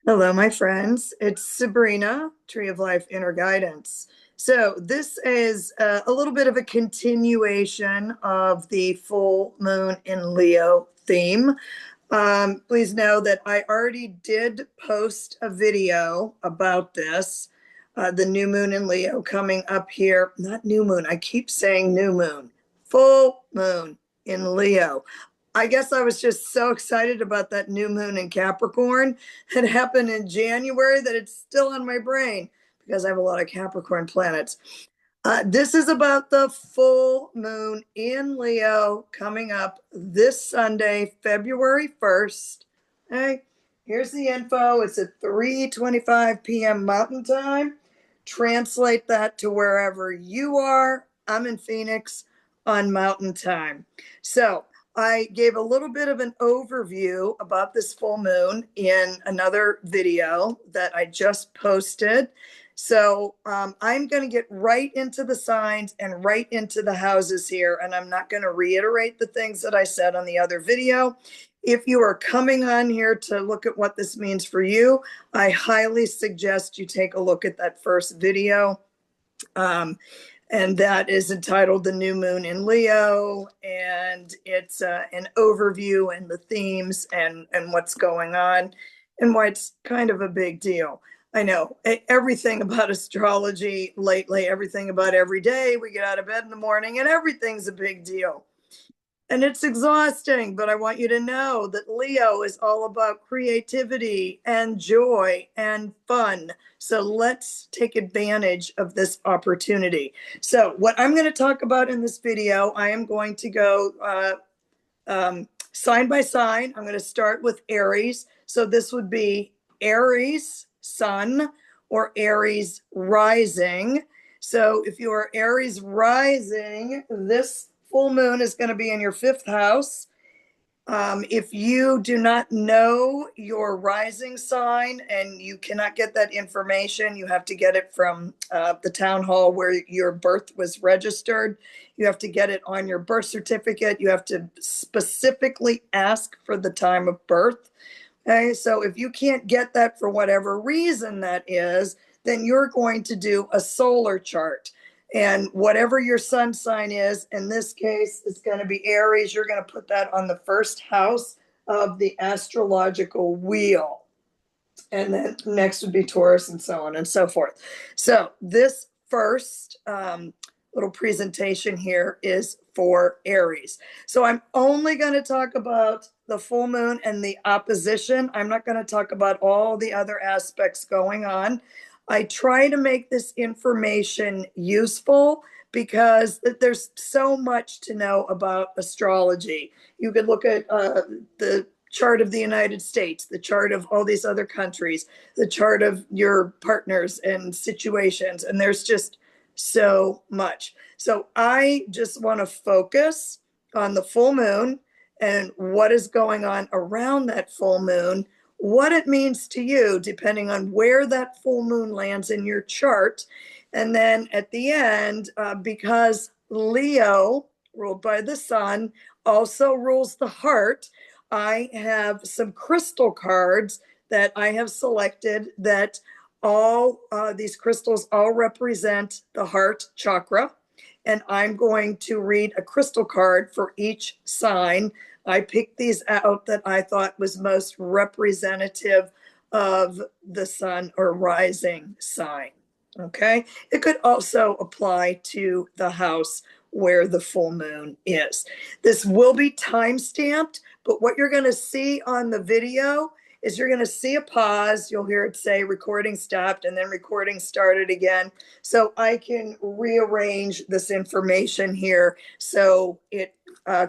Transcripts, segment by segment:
Hello, my friends. It's Sabrina, Tree of Life Inner Guidance. So, this is a little bit of a continuation of the full moon in Leo theme. Please know that I already did post a video about this, the new moon in Leo coming up here. Not new moon, I keep saying new moon, full moon in Leo. I guess I was just so excited about that new moon in Capricorn. It happened in January that it's still on my brain because I have a lot of Capricorn planets. This is about the full moon in Leo coming up this Sunday, February 1st. Okay, here's the info. It's at 3:25 p.m. Mountain Time. Translate that to wherever you are. I'm in Phoenix on Mountain Time. So I gave a little bit of an overview about this full moon in another video that I just posted. So I'm going to get right into the signs and right into the houses here, and I'm not going to reiterate the things that I said on the other video. If you are coming on here to look at what this means for you, I highly suggest you take a look at that first video. And that is entitled The New Moon in Leo, and it's an overview and the themes and what's going on and why it's kind of a big deal. I know everything about astrology lately, everything about every day we get out of bed in the morning, and everything's a big deal. And it's exhausting, but I want you to know that Leo is all about creativity and joy and fun. So let's take advantage of this opportunity. So what I'm going to talk about in this video, I am going to go sign by sign. I'm going to start with Aries. So this would be Aries sun or Aries rising. So if you are Aries rising, this full moon is going to be in your fifth house. If you do not know your rising sign and you cannot get that information, you have to get it from the town hall where your birth was registered. You have to get it on your birth certificate. You have to specifically ask for the time of birth. Okay, so if you can't get that for whatever reason that is, then you're going to do a solar chart. And whatever your sun sign is, in this case, it's going to be Aries. You're going to put that on the first house of the astrological wheel. And then next would be Taurus and so on and so forth. So this first little presentation here is for Aries. So I'm only going to talk about the full moon and the opposition. I'm not going to talk about all the other aspects going on. I try to make this information useful because there's so much to know about astrology. You could look at the chart of the United States, the chart of all these other countries, the chart of your partners and situations, and there's just so much. So I just want to focus on the full moon and what is going on around that full moon, what it means to you, depending on where that full moon lands in your chart. And then at the end, because Leo, ruled by the sun, also rules the heart, I have some crystal cards that I have selected that all these crystals all represent the heart chakra. And I'm going to read a crystal card for each sign. I picked these out that I thought was most representative of the sun or rising sign. Okay. It could also apply to the house where the full moon is. This will be time stamped, but what you're going to see on the video is you're going to see a pause. You'll hear it say recording stopped and then recording started again. So I can rearrange this information here so it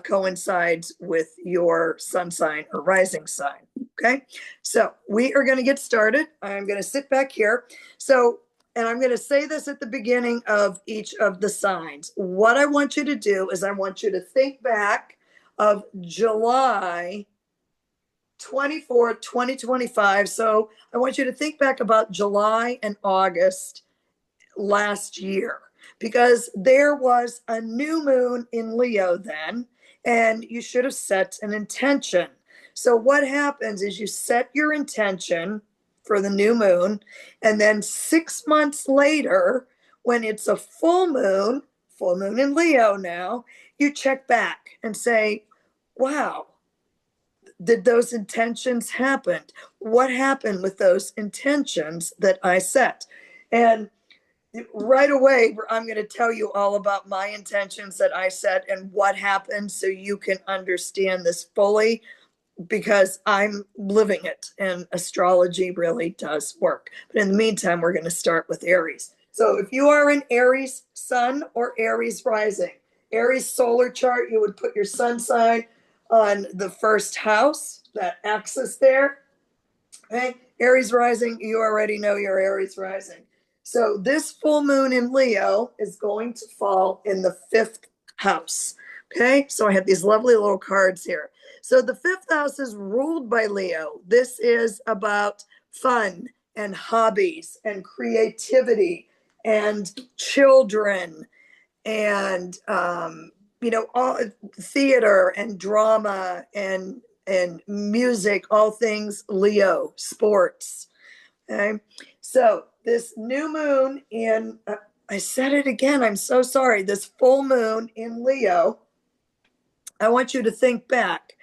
coincides with your sun sign or rising sign. Okay, so we are going to get started. I'm going to sit back here. So, and I'm going to say this at the beginning of each of the signs. What I want you to do is I want you to think back of July 24th, 2025. So I want you to think back about July and August last year because there was a new moon in Leo then, and you should have set an intention. So what happens is you set your intention for the new moon. And then 6 months later, when it's a full moon in Leo now, you check back and say, wow, did those intentions happen? What happened with those intentions that I set? And right away, I'm going to tell you all about my intentions that I set and what happened so you can understand this fully, because I'm living it and astrology really does work. But in the meantime, we're going to start with Aries. So if you are an Aries sun or Aries rising, Aries solar chart, you would put your sun sign on the first house, that axis there. Okay, Aries rising, you already know you're Aries rising. So this full moon in Leo is going to fall in the 5th house. Okay, so I have these lovely little cards here. So the 5th house is ruled by Leo. This is about fun and hobbies and creativity and children and all theater and drama and music, all things Leo, sports. Okay, so this new moon in I said it again, I'm so sorry, this full moon in Leo, I want you to think back,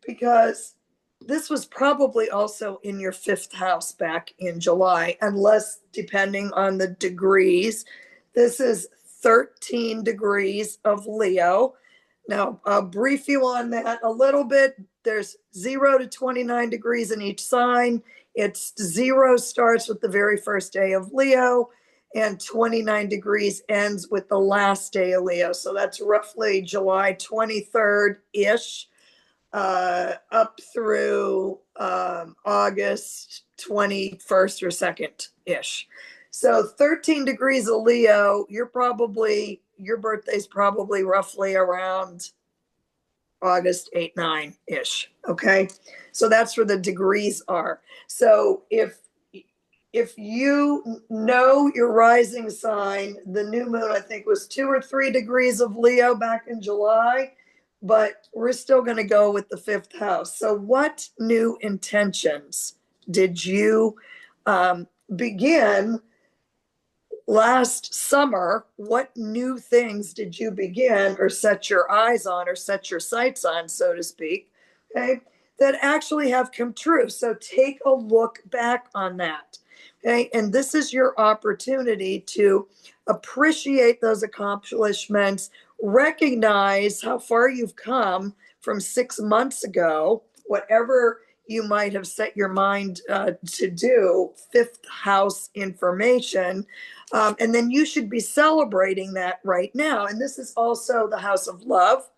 because this was probably also in your 5th house back in July, unless, depending on the degrees, this is 13 degrees of Leo. Now, I'll brief you on that a little bit. There's 0 to 29 degrees in each sign. It's 0 starts with the very first day of Leo, and 29 degrees ends with the last day of Leo. So that's roughly July 23rd-ish, up through August 21st or 2nd-ish. So 13 degrees of Leo, your birthday's probably roughly around August 8, 9-ish. Okay. So that's where the degrees are. So if you know your rising sign, the new moon, I think, was 2 or 3 degrees of Leo back in July, but we're still going to go with the 5th house. So what new intentions did you begin last summer? What new things did you begin or set your eyes on or set your sights on, so to speak, okay, that actually have come true? So take a look back on that. Okay, and this is your opportunity to appreciate those accomplishments, recognize how far you've come from 6 months ago, whatever you might have set your mind to do, 5th house information. And then you should be celebrating that right now. And this is also the house of love,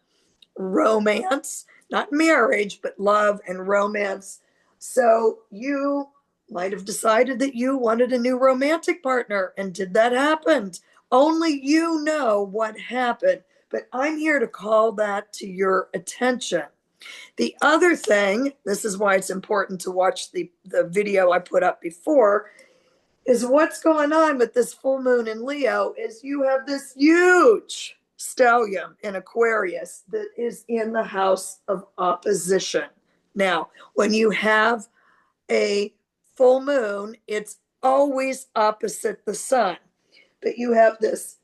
romance, not marriage, but love and romance. So you might have decided that you wanted a new romantic partner. And did that happen? Only you know what happened. But I'm here to call that to your attention. The other thing, this is why it's important to watch the video I put up before, is what's going on with this full moon in Leo is you have this huge stellium in Aquarius that is in the house of opposition. Now, when you have a full moon, it's always opposite the sun. But you have this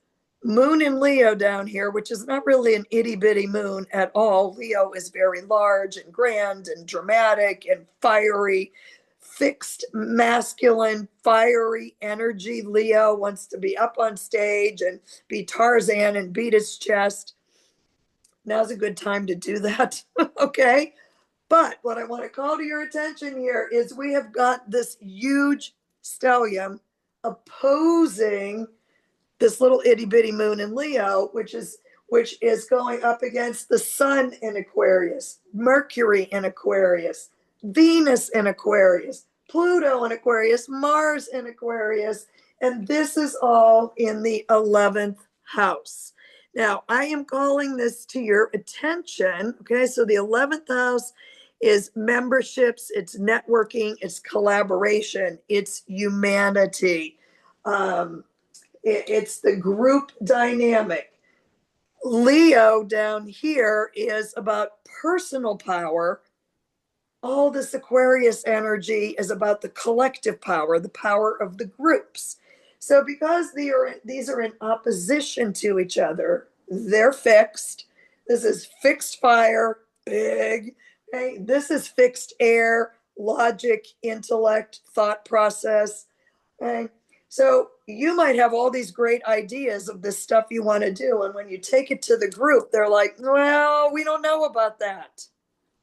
moon in Leo down here, which is not really an itty bitty moon at all. Leo is very large and grand and dramatic and fiery, fixed, masculine, fiery energy. Leo wants to be up on stage and be Tarzan and beat his chest. Now's a good time to do that. Okay. But what I want to call to your attention here is we have got this huge stellium opposing this little itty bitty moon in Leo, which is going up against the sun in Aquarius, Mercury in Aquarius, Venus in Aquarius, Pluto in Aquarius, Mars in Aquarius, and this is all in the 11th house. Now, I am calling this to your attention. Okay, so the 11th house is memberships, it's networking, it's collaboration, it's humanity. It's the group dynamic. Leo down here is about personal power all this Aquarius energy is about the collective power, the power of the groups. So because these are in opposition to each other, they're fixed. This is fixed fire, big. Okay? This is fixed air, logic, intellect, thought process. Okay? So you might have all these great ideas of this stuff you want to do. And when you take it to the group, they're like, well, we don't know about that.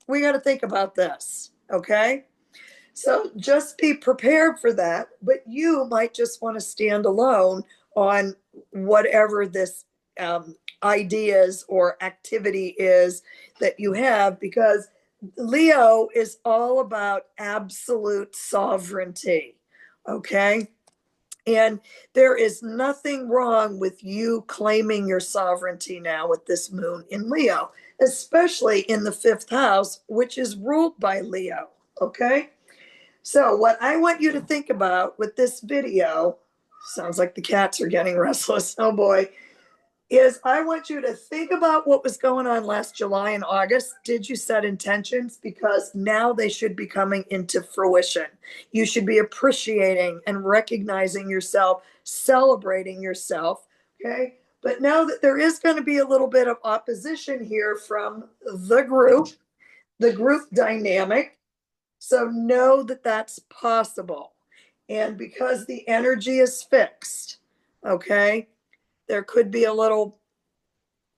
We got to think about this. Okay. So just be prepared for that. But you might just want to stand alone on whatever this ideas or activity is that you have, because Leo is all about absolute sovereignty. Okay. And there is nothing wrong with you claiming your sovereignty now with this moon in Leo, especially in the fifth house, which is ruled by Leo. Okay. So, what I want you to think about with this video, sounds like the cats are getting restless. Oh boy. Is I want you to think about what was going on last July and August. Did you set intentions? Because now they should be coming into fruition. You should be appreciating and recognizing yourself, celebrating yourself. Okay. But now that there is going to be a little bit of opposition here from the group dynamic. So know that that's possible. And because the energy is fixed, okay, there could be a little,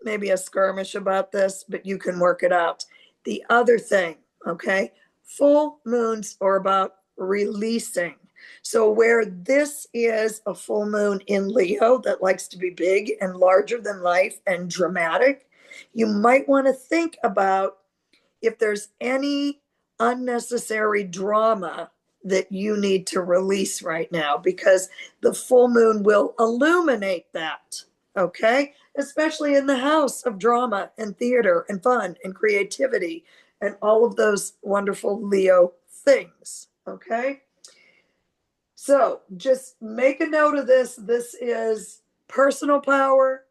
maybe a skirmish about this, but you can work it out. The other thing, okay, full moons are about releasing. So where this is a full moon in Leo that likes to be big and larger than life and dramatic, you might want to think about if there's any unnecessary drama that you need to release right now, because the full moon will illuminate that. Okay. Especially in the house of drama and theater and fun and creativity and all of those wonderful Leo things. Okay. So just make a note of this. This is personal power,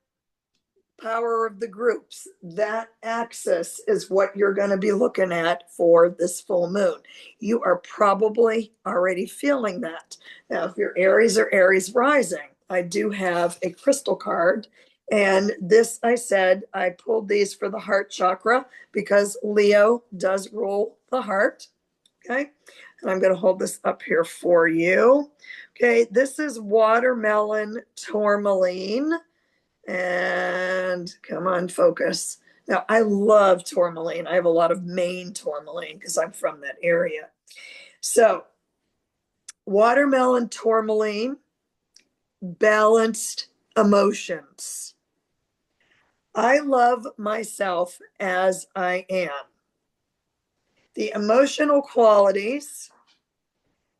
power of the groups. That axis is what you're going to be looking at for this full moon. You are probably already feeling that. Now, if you're Aries or Aries rising, I do have a crystal card. And this, I said, I pulled these for the heart chakra because Leo does rule the heart. Okay. And I'm going to hold this up here for you. Okay. This is watermelon tourmaline. And come on, focus. Now, I love tourmaline. I have a lot of Maine tourmaline because I'm from that area. So, watermelon tourmaline, balanced emotions. I love myself as I am. The emotional qualities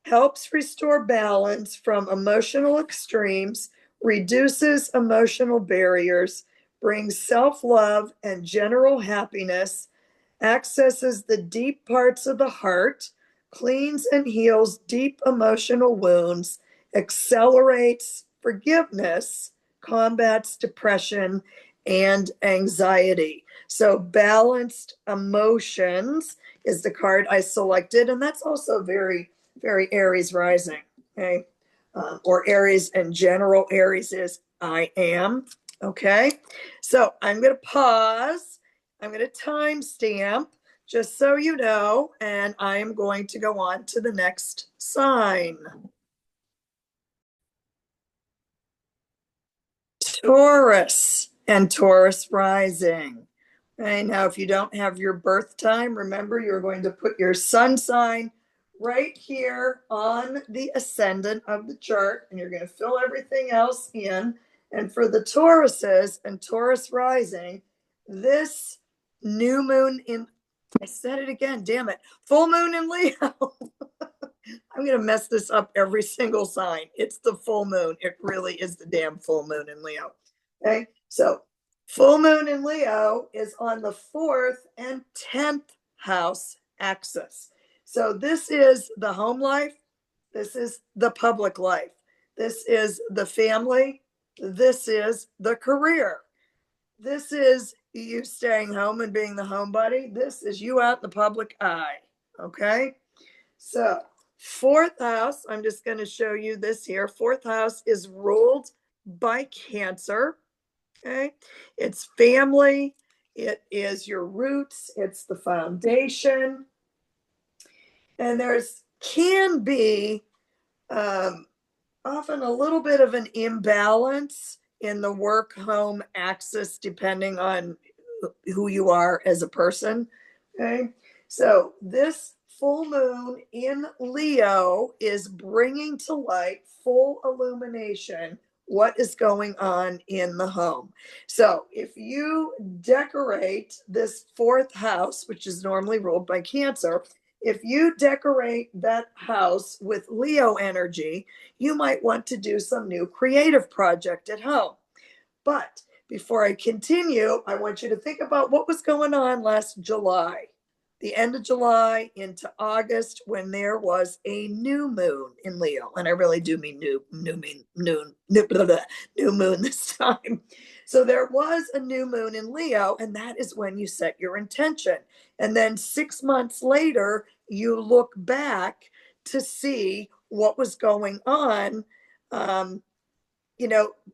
helps restore balance from emotional extremes, reduces emotional barriers, brings self-love and general happiness, accesses the deep parts of the heart, cleans and heals deep emotional wounds, accelerates forgiveness, combats depression and anxiety. So balanced emotions is the card I selected, and that's also very Aries rising, okay? Or Aries in general. Aries is I am, okay? So I'm going to pause. I'm going to timestamp just so you know, and I am going to go on to the next sign. Taurus and Taurus rising. Okay, now if you don't have your birth time, remember you're going to put your sun sign right here on the ascendant of the chart, and you're going to fill everything else in. And for the Tauruses and Taurus rising, this new moon in, I said it again, damn it, full moon in Leo. I'm going to mess this up every single sign. It's the full moon. It really is the damn full moon in Leo. Okay. So full moon in Leo is on the 4th and 10th house axis. So this is the home life. This is the public life. This is the family. This is the career. This is you staying home and being the homebody. This is you out in the public eye. Okay. So fourth house, I'm just going to show you this here. Fourth house is ruled by Cancer. Okay. It's family. It is your roots. It's the foundation. And there's can be often a little bit of an imbalance in the work home axis, depending on who you are as a person. Okay. So this full moon in Leo is bringing to light, full illumination, what is going on in the home. So if you decorate this fourth house, which is normally ruled by Cancer, if you decorate that house with Leo energy, you might want to do some new creative project at home. But before I continue, I want you to think about what was going on last July, the end of July into August, when there was a new moon in Leo. And I really do mean new moon this time. So there was a new moon in Leo, and that is when you set your intention. And then 6 months later, you look back to see what was going on,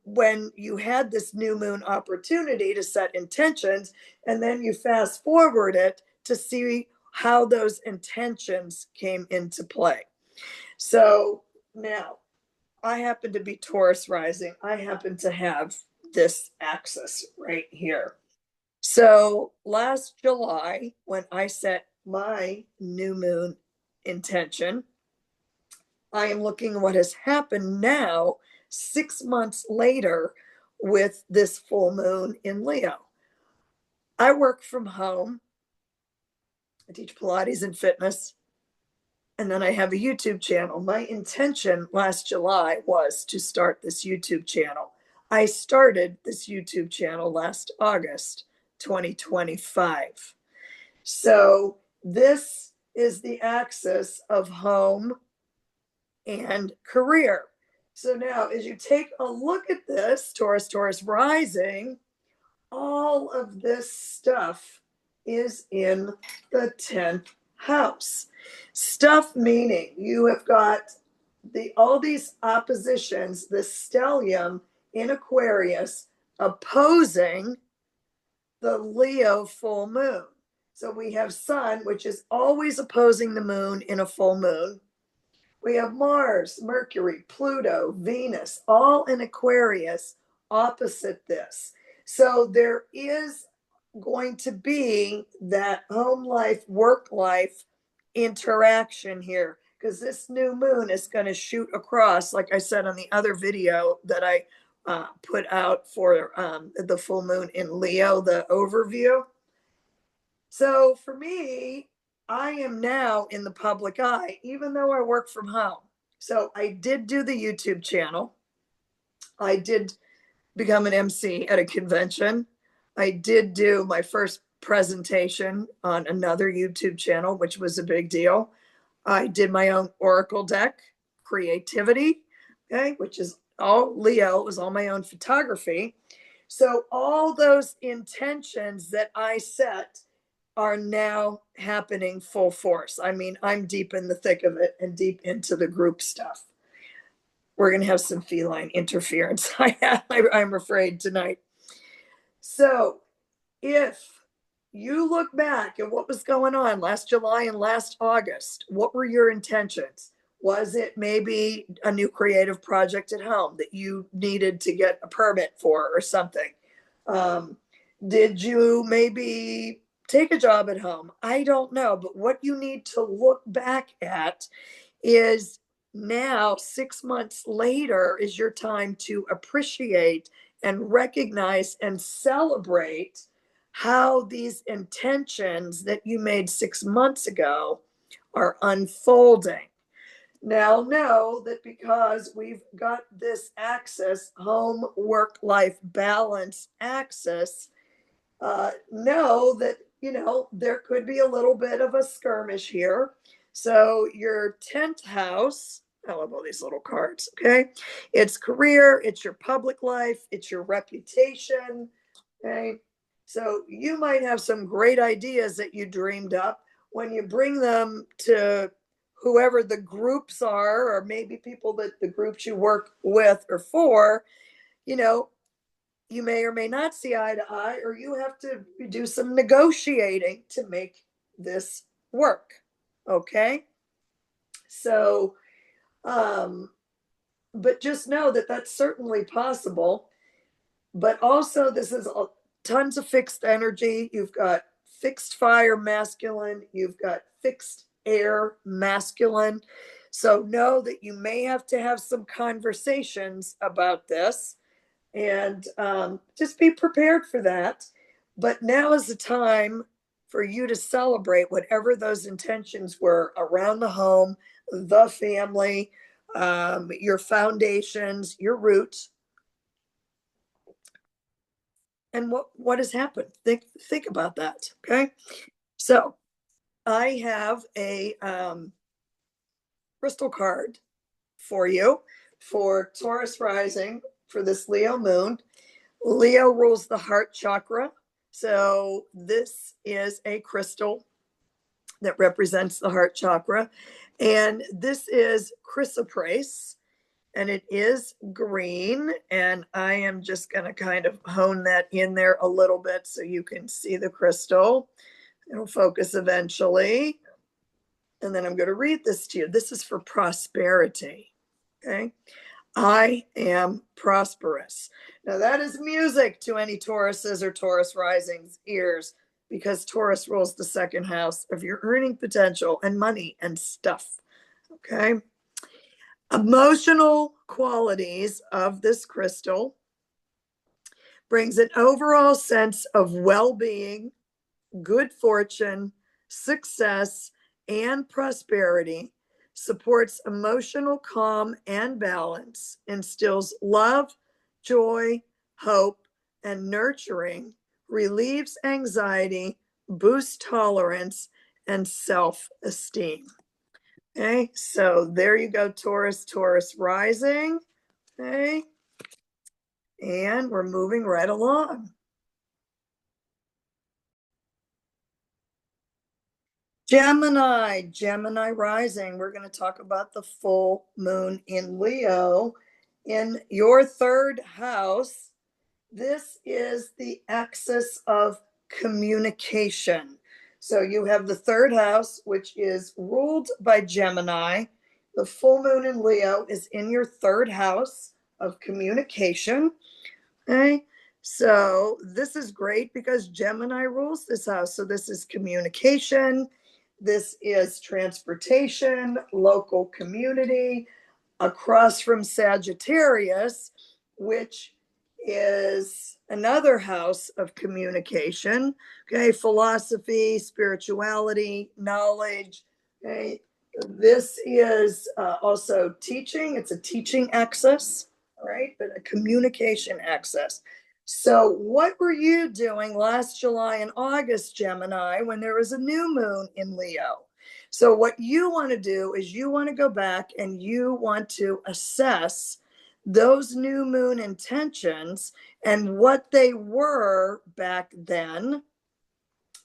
when you had this new moon opportunity to set intentions, and then you fast forward it to see how those intentions came into play. So now I happen to be Taurus rising. I happen to have this axis right here. So last July, when I set my new moon intention, I am looking at what has happened now, 6 months later, with this full moon in Leo. I work from home. I teach Pilates and fitness. And then I have a YouTube channel. My intention last July was to start this YouTube channel. I started this YouTube channel last August 2025. So this is the axis of home and career. So now, as you take a look at this, Taurus rising, all of this stuff is in the 10th house. Stuff meaning you have got all these oppositions, the stellium in Aquarius opposing the Leo full moon. So we have Sun, which is always opposing the moon in a full moon. We have Mars, Mercury, Pluto, Venus, all in Aquarius opposite this. So there is going to be that home life, work life interaction here, because this new moon is going to shoot across, like I said on the other video that I put out for the full moon in Leo, the overview. So for me, I am now in the public eye, even though I work from home. So I did do the YouTube channel. I did become an MC at a convention. I did do my first presentation on another YouTube channel, which was a big deal. I did my own Oracle deck, creativity, okay, which is all Leo, it was all my own photography. So all those intentions that I set are now happening full force. I mean, I'm deep in the thick of it and deep into the group stuff. We're going to have some feline interference, I'm afraid, tonight. So if you look back at what was going on last July and last August, what were your intentions? Was it maybe a new creative project at home that you needed to get a permit for or something? Did you maybe take a job at home? I don't know. But what you need to look back at is now, 6 months later, is your time to appreciate and recognize and celebrate how these intentions that you made 6 months ago are unfolding. Now, know that because we've got this axis, home, work, life balance axis, know that, there could be a little bit of a skirmish here. So your 10th house, I love all these little cards, okay? It's career, it's your public life, it's your reputation, okay? So you might have some great ideas that you dreamed up, when you bring them to whoever the groups are, or maybe people that the groups you work with or for, you know, you may or may not see eye to eye, or you have to do some negotiating to make this work. Okay. So, but just know that that's certainly possible. But also, this is tons of fixed energy. You've got fixed fire masculine, you've got fixed air masculine. So know that you may have to have some conversations about this, and just be prepared for that. But now is the time for you to celebrate whatever those intentions were around the home, the family, your foundations, your roots, and what has happened. Think about that. Okay. So I have a crystal card for you for Taurus rising for this Leo moon. Leo rules the heart chakra. So this is a crystal that represents the heart chakra. And this is chrysoprase, and it is green. And I am just going to kind of hone that in there a little bit so you can see the crystal. It'll focus eventually. And then I'm going to read this to you. This is for prosperity. Okay. I am prosperous. Now that is music to any Tauruses or Taurus risings ears, because Taurus rules the second house of your earning potential and money and stuff. Okay. Emotional qualities of this crystal brings an overall sense of well-being, good fortune, success, and prosperity, supports emotional calm and balance, instills love, joy, hope, and nurturing, relieves anxiety, boosts tolerance, and self-esteem. Okay, so there you go, Taurus, Taurus rising. Okay, and we're moving right along. Gemini, Gemini rising. We're going to talk about the full moon in Leo in your third house. This is the axis of communication. So you have the third house, which is ruled by Gemini. The full moon in Leo is in your third house of communication. Okay. So this is great because Gemini rules this house. So this is communication. This is transportation, local community, across from Sagittarius, which is another house of communication. Okay. Philosophy, spirituality, knowledge. Okay. This is also teaching. It's a teaching axis, right? But a communication axis. So what were you doing last July and August, Gemini, when there was a new moon in Leo? So what you want to do is you want to go back and you want to assess those new moon intentions and what they were back then.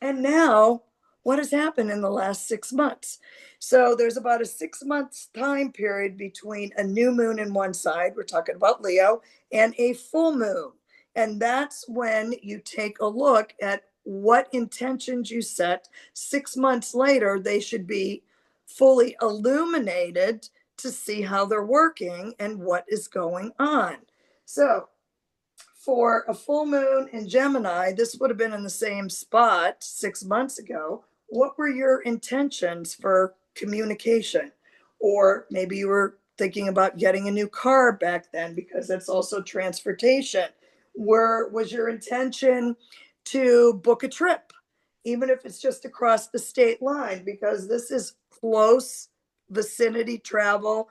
And now, what has happened in the last 6 months? So there's about a 6 months time period between a new moon in one side, we're talking about Leo, and a full moon. And that's when you take a look at what intentions you set. 6 months later, they should be fully illuminated to see how they're working and what is going on. So for a full moon in Gemini, this would have been in the same spot 6 months ago. What were your intentions for communication? Or maybe you were thinking about getting a new car back then, because that's also transportation. Was your intention to book a trip, even if it's just across the state line, because this is close vicinity travel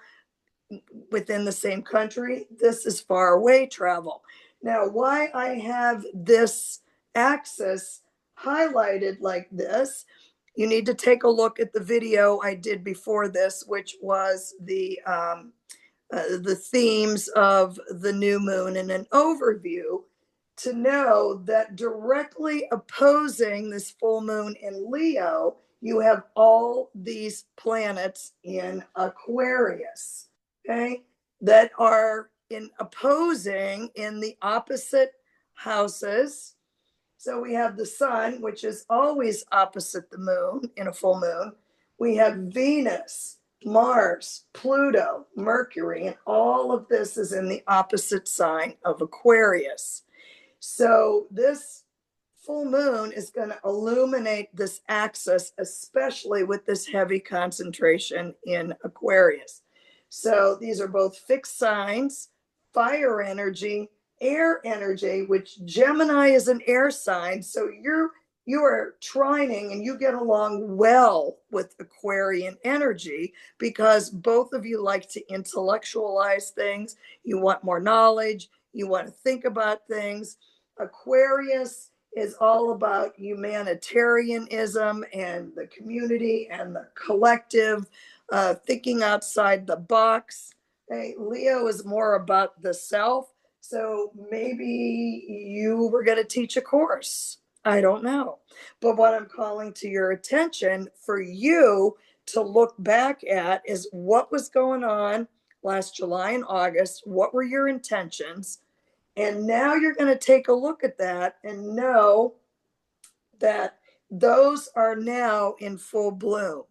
within the same country? This is far away travel. Now, why I have this axis highlighted like this, you need to take a look at the video I did before this, which was the themes of the new moon and an overview, to know that directly opposing this full moon in Leo you have all these planets in Aquarius, okay, that are in opposing in the opposite houses. So we have the sun, which is always opposite the moon in a full moon. We have Venus, Mars, Pluto, Mercury, and all of this is in the opposite sign of Aquarius. So this full moon is going to illuminate this axis, especially with this heavy concentration in Aquarius. So these are both fixed signs, fire energy, air energy, which Gemini is an air sign. So you are trining and you get along well with Aquarian energy because both of you like to intellectualize things. You want more knowledge. You want to think about things. Aquarius is all about humanitarianism and the community and the collective, thinking outside the box. Okay? Leo is more about the self. So maybe you were going to teach a course. I don't know. But what I'm calling to your attention for you to look back at is what was going on last July and August. What were your intentions? And now you're going to take a look at that and know that those are now in full bloom.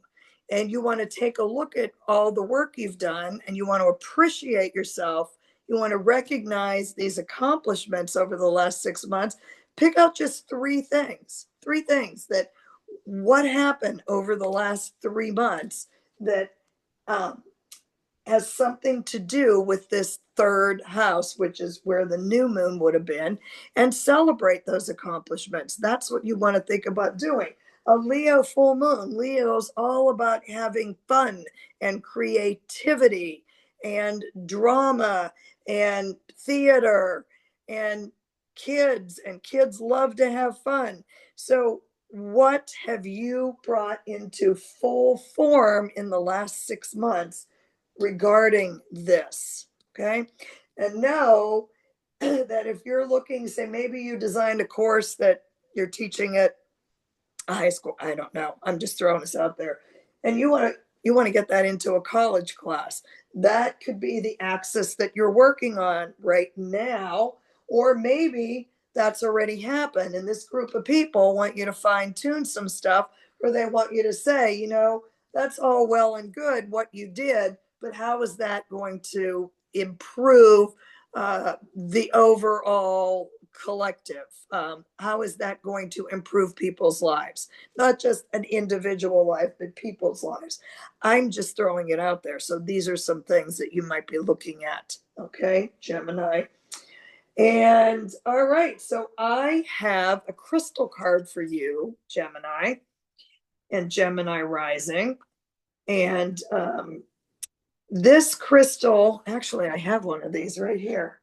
And you want to take a look at all the work you've done and you want to appreciate yourself. You want to recognize these accomplishments over the last 6 months. Pick out just three things that what happened over the last 3 months that has something to do with this third house, which is where the new moon would have been, and celebrate those accomplishments. That's what you want to think about doing. A Leo full moon. Leo's all about having fun and creativity and drama and theater and kids love to have fun. So what have you brought into full form in the last 6 months regarding this? Okay. And know that if you're looking, say, maybe you designed a course that you're teaching at a high school, I don't know, I'm just throwing this out there, and you want to get that into a college class. That could be the axis that you're working on right now, or maybe that's already happened and this group of people want you to fine tune some stuff, or they want you to say, that's all well and good what you did, but how is that going to improve the overall collective? How is that going to improve people's lives? Not just an individual life, but people's lives. I'm just throwing it out there. So these are some things that you might be looking at. Okay, Gemini. And all right, so I have a crystal card for you, Gemini, and Gemini rising. And this crystal, actually, I have one of these right here.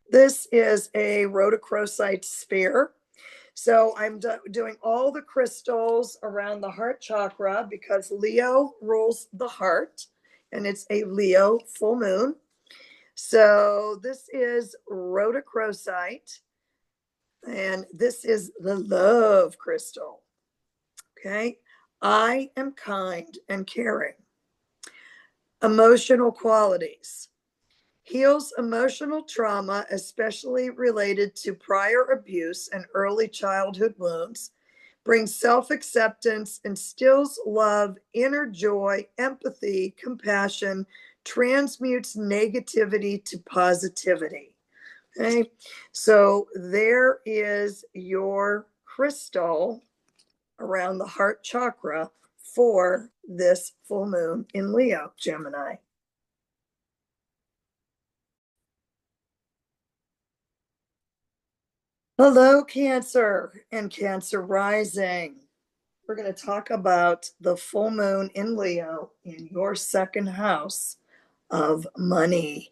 This is a rhodochrosite sphere. So I'm doing all the crystals around the heart chakra because Leo rules the heart and it's a Leo full moon. So this is rhodochrosite and this is the love crystal. Okay. I am kind and caring. Emotional qualities. Heals emotional trauma, especially related to prior abuse and early childhood wounds. Brings self-acceptance, instills love, inner joy, empathy, compassion, transmutes negativity to positivity. Okay, so there is your crystal around the heart chakra for this full moon in Leo, Gemini. Hello, Cancer and Cancer rising. We're going to talk about the full moon in Leo in your second house of money.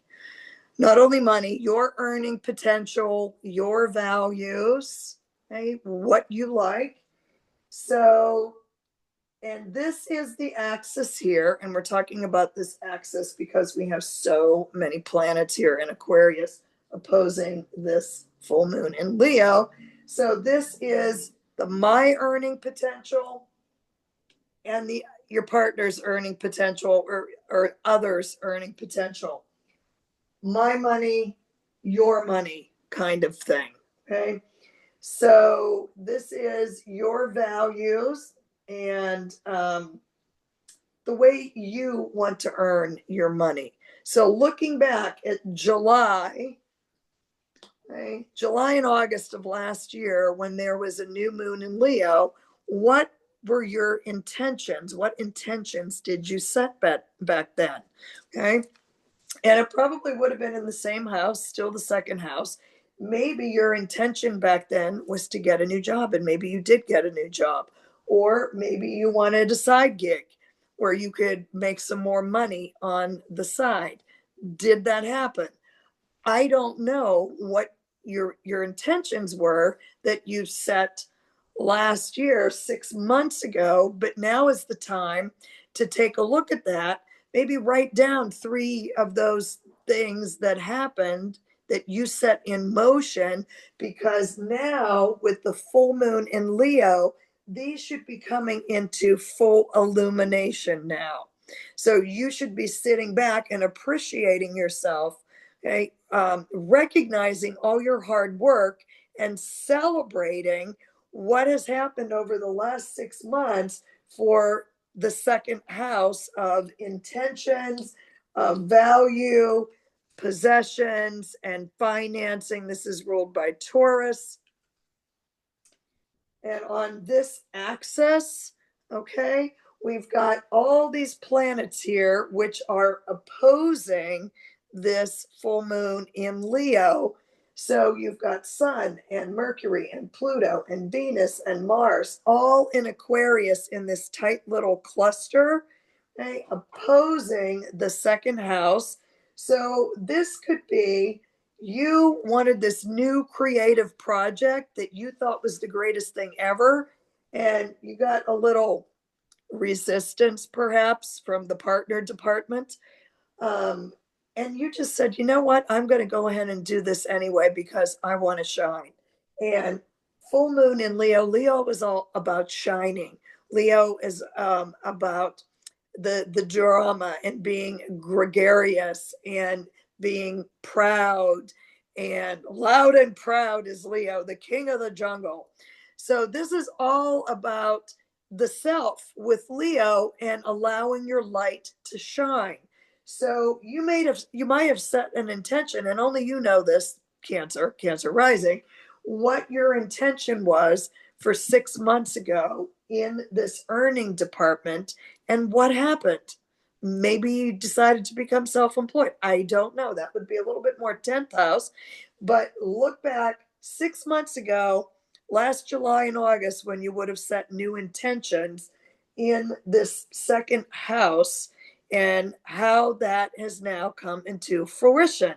Not only money, your earning potential, your values, okay, what you like. So, and this is the axis here. And we're talking about this axis because we have so many planets here in Aquarius opposing this full moon in Leo. So this is my earning potential. and your partner's earning potential, or others earning potential. My money, your money kind of thing. Okay. So this is your values and the way you want to earn your money. So looking back at July, okay, July and August of last year, when there was a new moon in Leo, what were your intentions? What intentions did you set back then? Okay. And it probably would have been in the same house, still the second house. Maybe your intention back then was to get a new job, and maybe you did get a new job. Or maybe you wanted a side gig where you could make some more money on the side. Did that happen? I don't know what your intentions were that you set last year, 6 months ago, but now is the time to take a look at that. Maybe write down 3 of those things that happened that you set in motion, because now with the full moon in Leo, these should be coming into full illumination now. So you should be sitting back and appreciating yourself, okay, recognizing all your hard work and celebrating what has happened over the last 6 months for the second house of intentions, of value, possessions, and financing. This is ruled by Taurus. And on this axis, okay, we've got all these planets here which are opposing this full moon in Leo. So you've got Sun and Mercury and Pluto and Venus and Mars all in Aquarius in this tight little cluster, okay, opposing the second house. So this could be you wanted this new creative project that you thought was the greatest thing ever, and you got a little resistance perhaps from the partner department. And you just said, you know what, I'm going to go ahead and do this anyway because I want to shine. And full moon in Leo, Leo is all about shining. Leo is about the drama and being gregarious and being proud, and loud and proud is Leo, the king of the jungle. So this is all about the self with Leo and allowing your light to shine. So you might have set an intention, and only you know this, Cancer rising, what your intention was for 6 months ago in this earning department, and what happened. Maybe you decided to become self-employed. I don't know. That would be a little bit more 10th house. But look back 6 months ago, last July and August, when you would have set new intentions in this second house, and how that has now come into fruition.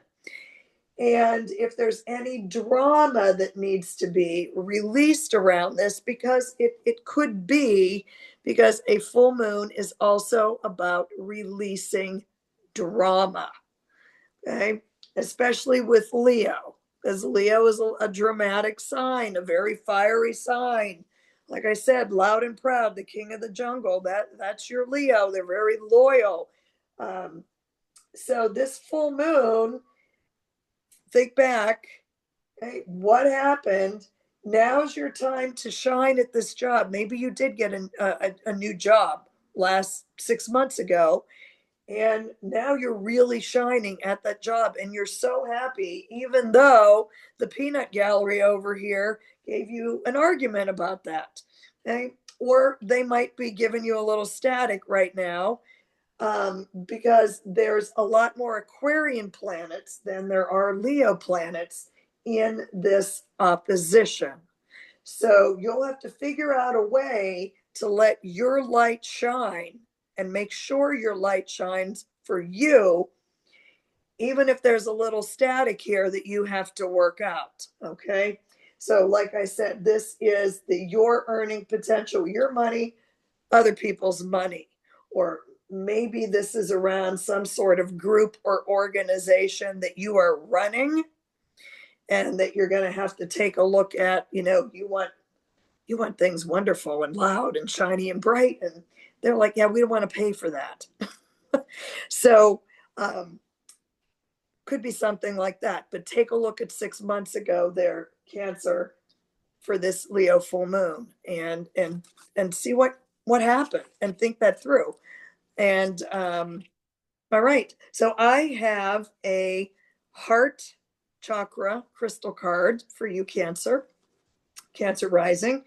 And if there's any drama that needs to be released around this, because it could be, because a full moon is also about releasing drama, okay? Especially with Leo, because Leo is a dramatic sign, a very fiery sign. Like I said, loud and proud, the king of the jungle. That's your Leo. They're very loyal. So this full moon, think back, okay, what happened? Now's your time to shine at this job. Maybe you did get a new job last 6 months ago, and now you're really shining at that job, and you're so happy, even though the peanut gallery over here gave you an argument about that. Okay? Or they might be giving you a little static right now, because there's a lot more Aquarian planets than there are Leo planets in this opposition. So you'll have to figure out a way to let your light shine and make sure your light shines for you, even if there's a little static here that you have to work out. Okay. So, like I said, this is your earning potential, your money, other people's money, or maybe this is around some sort of group or organization that you are running, and that you're going to have to take a look at. You want things wonderful and loud and shiny and bright, and they're like, yeah, we don't want to pay for that. So could be something like that. But take a look at 6 months ago, their Cancer, for this Leo full moon, and see what happened, and think that through. And all right, so I have a heart chakra crystal card for you, Cancer rising.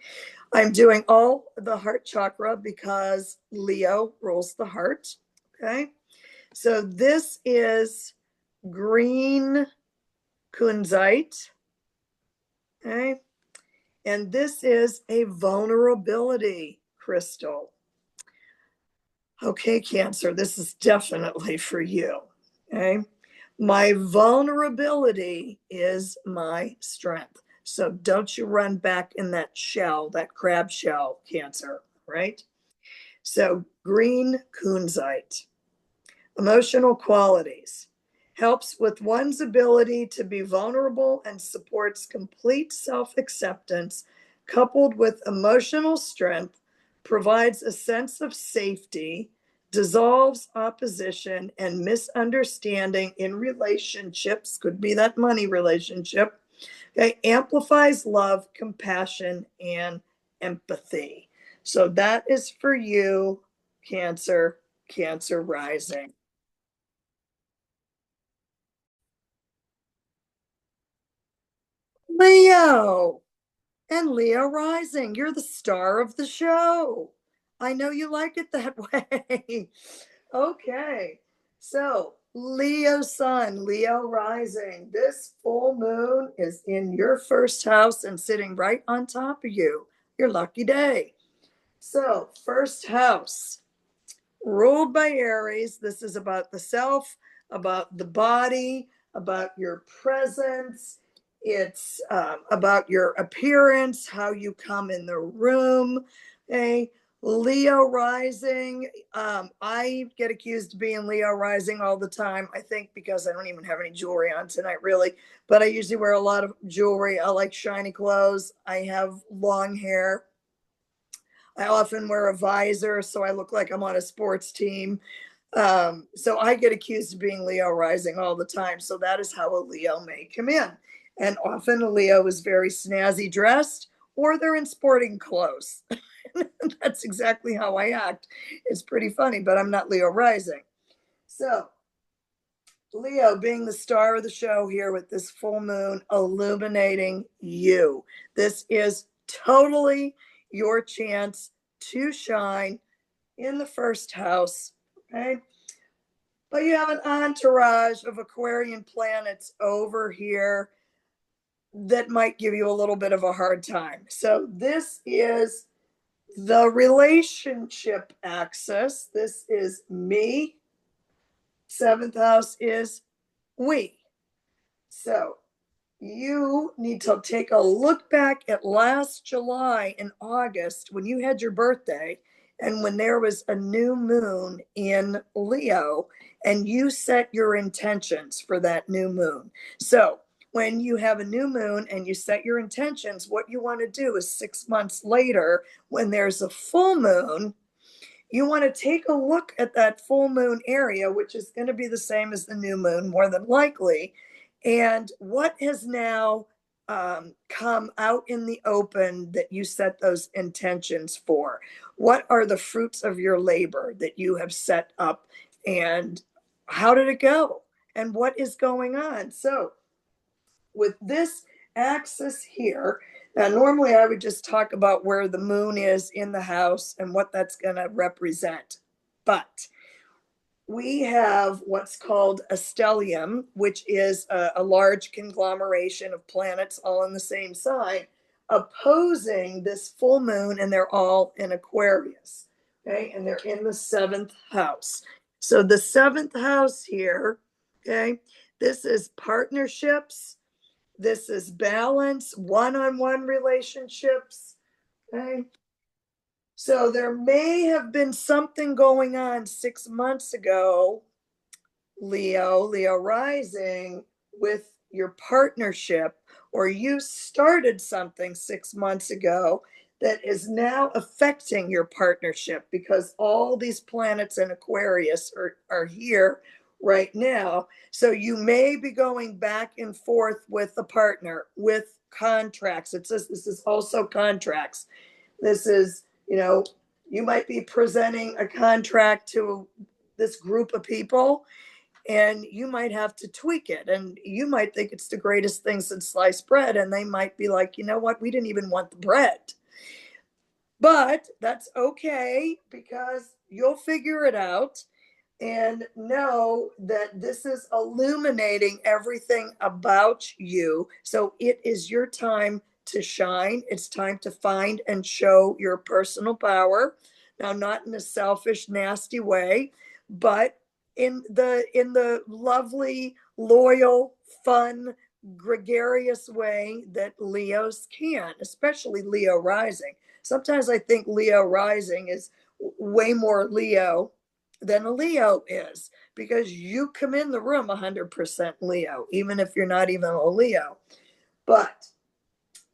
I'm doing all the heart chakra because Leo rules the heart. Okay, so this is green kunzite. Okay, and this is a vulnerability crystal. Okay, Cancer, this is definitely for you. Okay, my vulnerability is my strength. So don't you run back in that shell, that crab shell, Cancer, right? So green kunzite. Emotional qualities. Helps with one's ability to be vulnerable and supports complete self-acceptance, coupled with emotional strength, provides a sense of safety, dissolves opposition and misunderstanding in relationships, could be that money relationship, okay, amplifies love, compassion, and empathy. So that is for you, Cancer rising. Leo and Leo rising. You're the star of the show. I know you like it that way. Okay. So, Leo sun, Leo rising. This full moon is in your first house and sitting right on top of you. Your lucky day. So, first house, ruled by Aries. This is about the self, about the body, about your presence. It's about your appearance, how you come in the room. Okay. Leo rising. I get accused of being Leo rising all the time. I think because I don't even have any jewelry on tonight, really. But I usually wear a lot of jewelry. I like shiny clothes. I have long hair. I often wear a visor, so I look like I'm on a sports team. So I get accused of being Leo rising all the time. So that is how a Leo may come in. And often a Leo is very snazzy dressed, or they're in sporting clothes. That's exactly how I act. It's pretty funny, but I'm not Leo rising. So Leo being the star of the show here with this full moon illuminating you. This is totally your chance to shine in the first house. Okay. But you have an entourage of Aquarian planets over here that might give you a little bit of a hard time. So this is the relationship axis. This is me. Seventh house is we. So you need to take a look back at last July and August when you had your birthday and when there was a new moon in Leo and you set your intentions for that new moon. So when you have a new moon and you set your intentions, what you want to do is 6 months later, when there's a full moon, you want to take a look at that full moon area, which is going to be the same as the new moon, more than likely. And what has now come out in the open that you set those intentions for? What are the fruits of your labor that you have set up? And how did it go? And what is going on? So, with this axis here, now normally I would just talk about where the moon is in the house and what that's going to represent. But we have what's called a stellium, which is a large conglomeration of planets all in the same sign, opposing this full moon, and they're all in Aquarius. Okay, and they're in the seventh house. So the seventh house here, okay, this is partnerships, this is balance, one-on-one relationships. Okay. So there may have been something going on 6 months ago, Leo rising, with your partnership, or you started something 6 months ago that is now affecting your partnership, because all these planets in Aquarius are here right now. So you may be going back and forth with a partner, with contracts. It says this is also contracts. This is, you might be presenting a contract to this group of people, and you might have to tweak it, and you might think it's the greatest thing since sliced bread, and they might be like, you know what, we didn't even want the bread. But that's okay, because you'll figure it out, and know that this is illuminating everything about you. So it is your time to shine. It's time to find and show your personal power. Now, not in a selfish, nasty way, but in the lovely, loyal, fun, gregarious way that Leos can, especially Leo rising. Sometimes I think Leo rising is way more Leo than a Leo is, because you come in the room 100% Leo, even if you're not even a Leo. But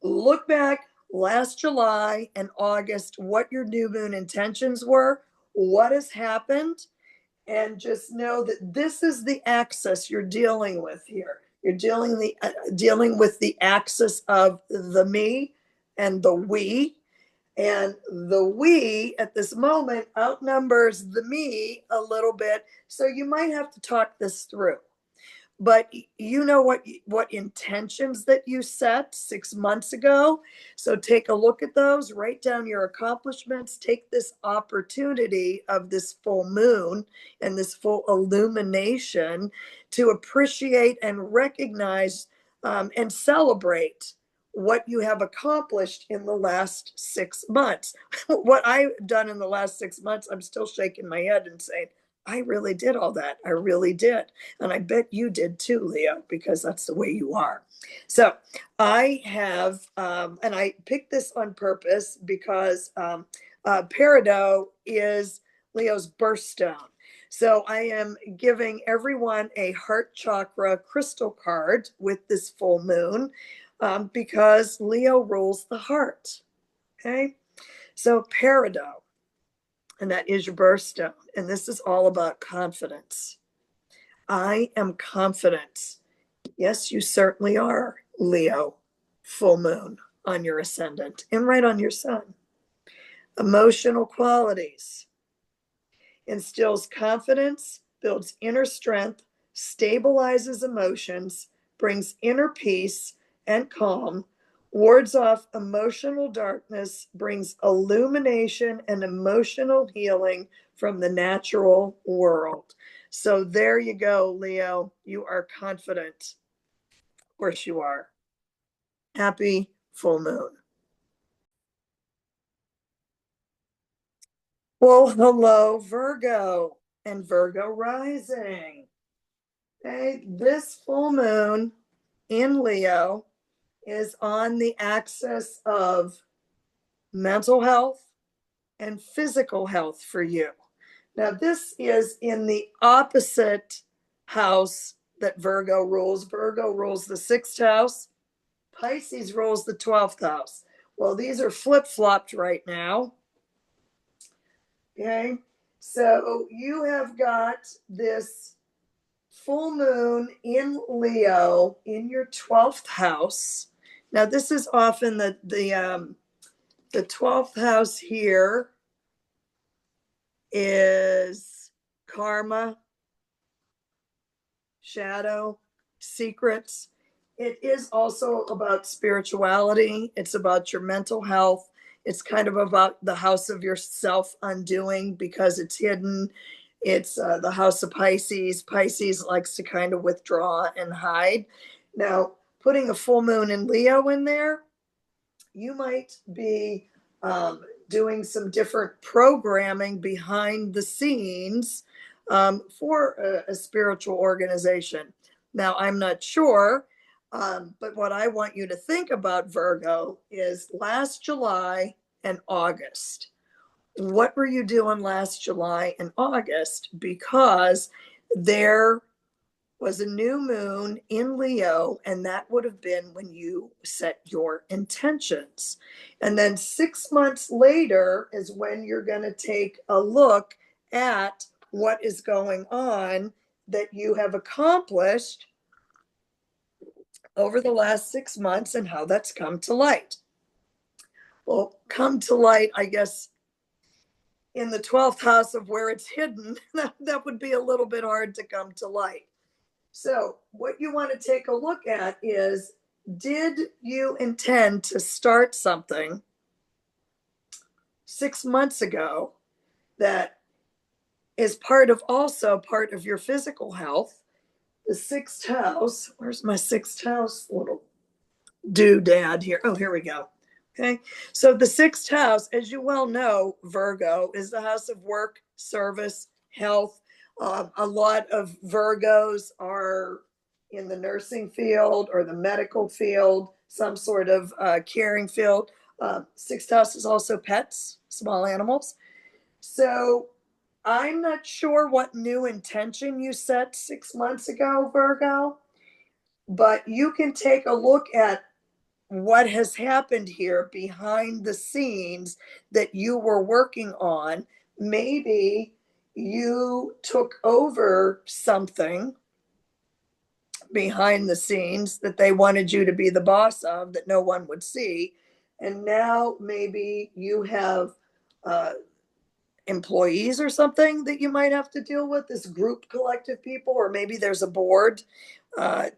look back last July and August, what your new moon intentions were, what has happened, and just know that this is the axis you're dealing with here. You're dealing with the axis of the me and the we. And the we at this moment outnumbers the me a little bit. So you might have to talk this through. But you know what intentions that you set 6 months ago. So take a look at those, write down your accomplishments, take this opportunity of this full moon and this full illumination to appreciate and recognize and celebrate what you have accomplished in the last 6 months. What I've done in the last 6 months, I'm still shaking my head and saying, I really did all that. I really did. And I bet you did too, Leo, because that's the way you are. So I have, and I picked this on purpose because Peridot is Leo's birthstone. So I am giving everyone a heart chakra crystal card with this full moon, because Leo rules the heart. Okay. So Peridot, and that is your birthstone. And this is all about confidence. I am confident. Yes, you certainly are, Leo, full moon on your ascendant and right on your sun. Emotional qualities. Instills confidence, builds inner strength, stabilizes emotions, brings inner peace and calm, wards off emotional darkness, brings illumination and emotional healing from the natural world. So there you go, Leo. You are confident. Of course you are. Happy full moon. Well, hello, Virgo and Virgo rising. Okay, this full moon in Leo is on the axis of mental health and physical health for you. Now, this is in the opposite house that Virgo rules. Virgo rules the 6th house. Pisces rules the 12th house. Well, these are flip-flopped right now. Okay, so you have got this full moon in Leo in your 12th house. Now, this is often the 12th house here is karma, shadow, secrets. It is also about spirituality. It's about your mental health. It's kind of about the house of your self undoing, because it's hidden. It's the house of Pisces. Pisces likes to kind of withdraw and hide. Now, putting a full moon in Leo in there, you might be doing some different programming behind the scenes for a spiritual organization. Now, I'm not sure, but what I want you to think about, Virgo, is last July and August. What were you doing last July and August? Because they're was a new moon in Leo, and that would have been when you set your intentions. And then 6 months later is when you're going to take a look at what is going on that you have accomplished over the last 6 months and how that's come to light. Well, come to light, I guess, in the 12th house of where it's hidden, that would be a little bit hard to come to light. So what you want to take a look at is, did you intend to start something 6 months ago that is also part of your physical health? The sixth house, where's my sixth house little doodad here? Oh, here we go. Okay, so the sixth house, as you well know, Virgo, is the house of work, service, health. A lot of Virgos are in the nursing field or the medical field, some sort of caring field. Sixth house is also pets, small animals. So I'm not sure what new intention you set 6 months ago, Virgo, but you can take a look at what has happened here behind the scenes that you were working on. Maybe you took over something behind the scenes that they wanted you to be the boss of that no one would see. And now maybe you have employees or something that you might have to deal with, this group collective people, or maybe there's a board.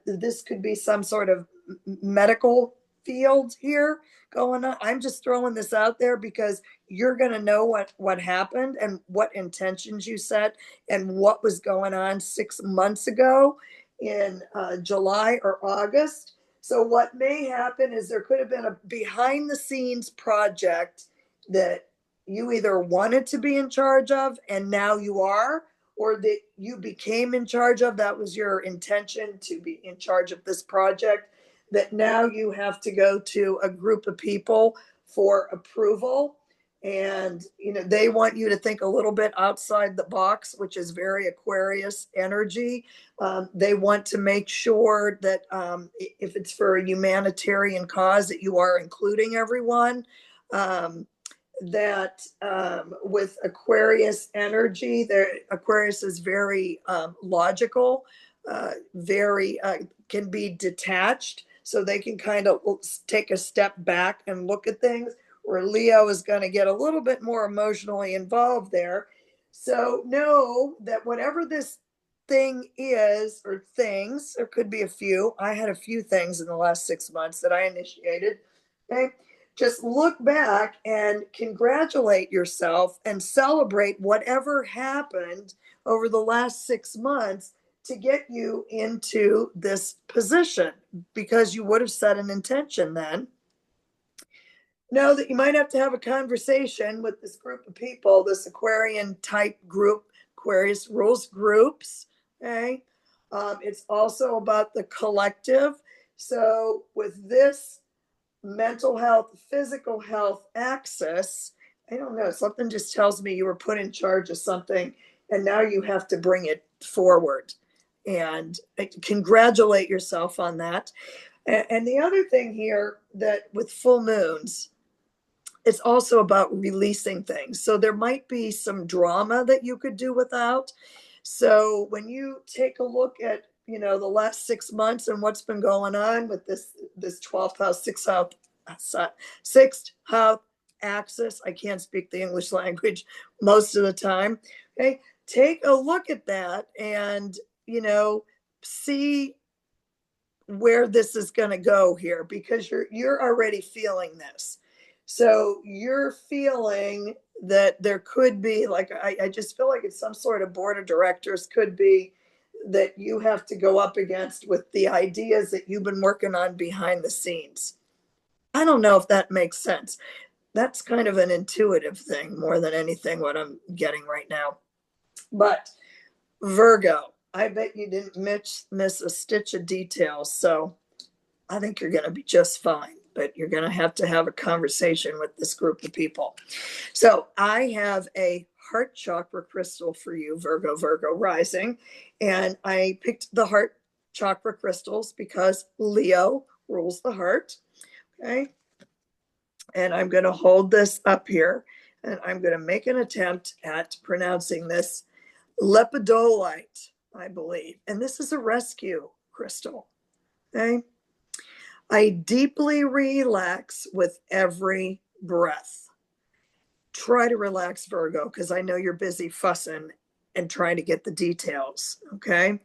This could be some sort of medical field here going on. I'm just throwing this out there because you're going to know what happened and what intentions you set and what was going on 6 months ago in July or August. So what may happen is there could have been a behind the scenes project that you either wanted to be in charge of and now you are, or that you became in charge of. That was your intention, to be in charge of this project, that now you have to go to a group of people for approval. And they want you to think a little bit outside the box, which is very Aquarius energy. They want to make sure that if it's for a humanitarian cause, that you are including everyone. That with Aquarius energy, Aquarius is very logical, very can be detached, so they can kind of take a step back and look at things, where Leo is going to get a little bit more emotionally involved there. So know that whatever this thing is, or things, there could be a few. I had a few things in the last 6 months that I initiated. Okay. Just look back and congratulate yourself and celebrate whatever happened over the last 6 months to get you into this position, because you would have set an intention then. Know that you might have to have a conversation with this group of people, this Aquarian type group. Aquarius rules groups. Okay. It's also about the collective. So with this mental health, physical health axis, I don't know, something just tells me you were put in charge of something and now you have to bring it forward, and congratulate yourself on that. And the other thing here, that with full moons, it's also about releasing things. So there might be some drama that you could do without. So when you take a look at, the last 6 months and what's been going on with this 12th house, sixth house axis, I can't speak the English language most of the time. Okay, take a look at that and see where this is going to go here, because you're already feeling this. So you're feeling that there could be, like, I just feel like it's some sort of board of directors, could be that you have to go up against with the ideas that you've been working on behind the scenes. I don't know if that makes sense. That's kind of an intuitive thing more than anything, what I'm getting right now. But Virgo, I bet you didn't miss a stitch of details. So I think you're going to be just fine, but you're going to have a conversation with this group of people. So I have a heart chakra crystal for you, Virgo rising. And I picked the heart chakra crystals because Leo rules the heart. Okay. And I'm going to hold this up here and I'm going to make an attempt at pronouncing this lepidolite, I believe. And this is a rescue crystal. Okay. I deeply relax with every breath. Try to relax, Virgo, because I know you're busy fussing and trying to get the details. Okay.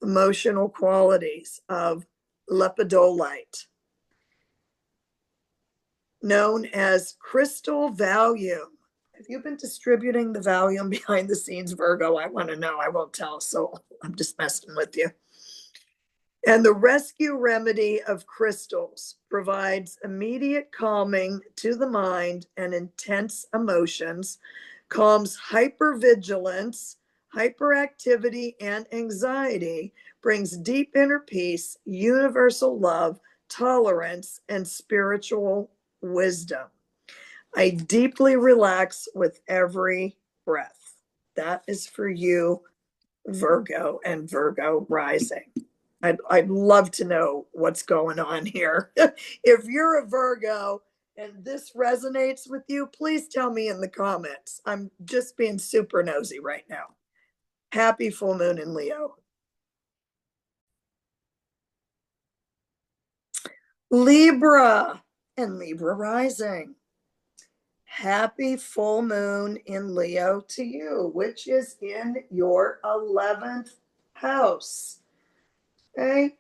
Emotional qualities of lepidolite, known as crystal Valium. Have you been distributing the Valium behind the scenes, Virgo? I want to know. I won't tell, so I'm just messing with you. And the rescue remedy of crystals provides immediate calming to the mind and intense emotions, calms hypervigilance, hyperactivity, and anxiety, brings deep inner peace, universal love, tolerance, and spiritual wisdom. I deeply relax with every breath. That is for you, Virgo and Virgo rising. I'd love to know what's going on here. If you're a Virgo and this resonates with you, please tell me in the comments. I'm just being super nosy right now. Happy full moon in Leo. Libra and Libra rising. Happy full moon in Leo to you, which is in your 11th house. Okay.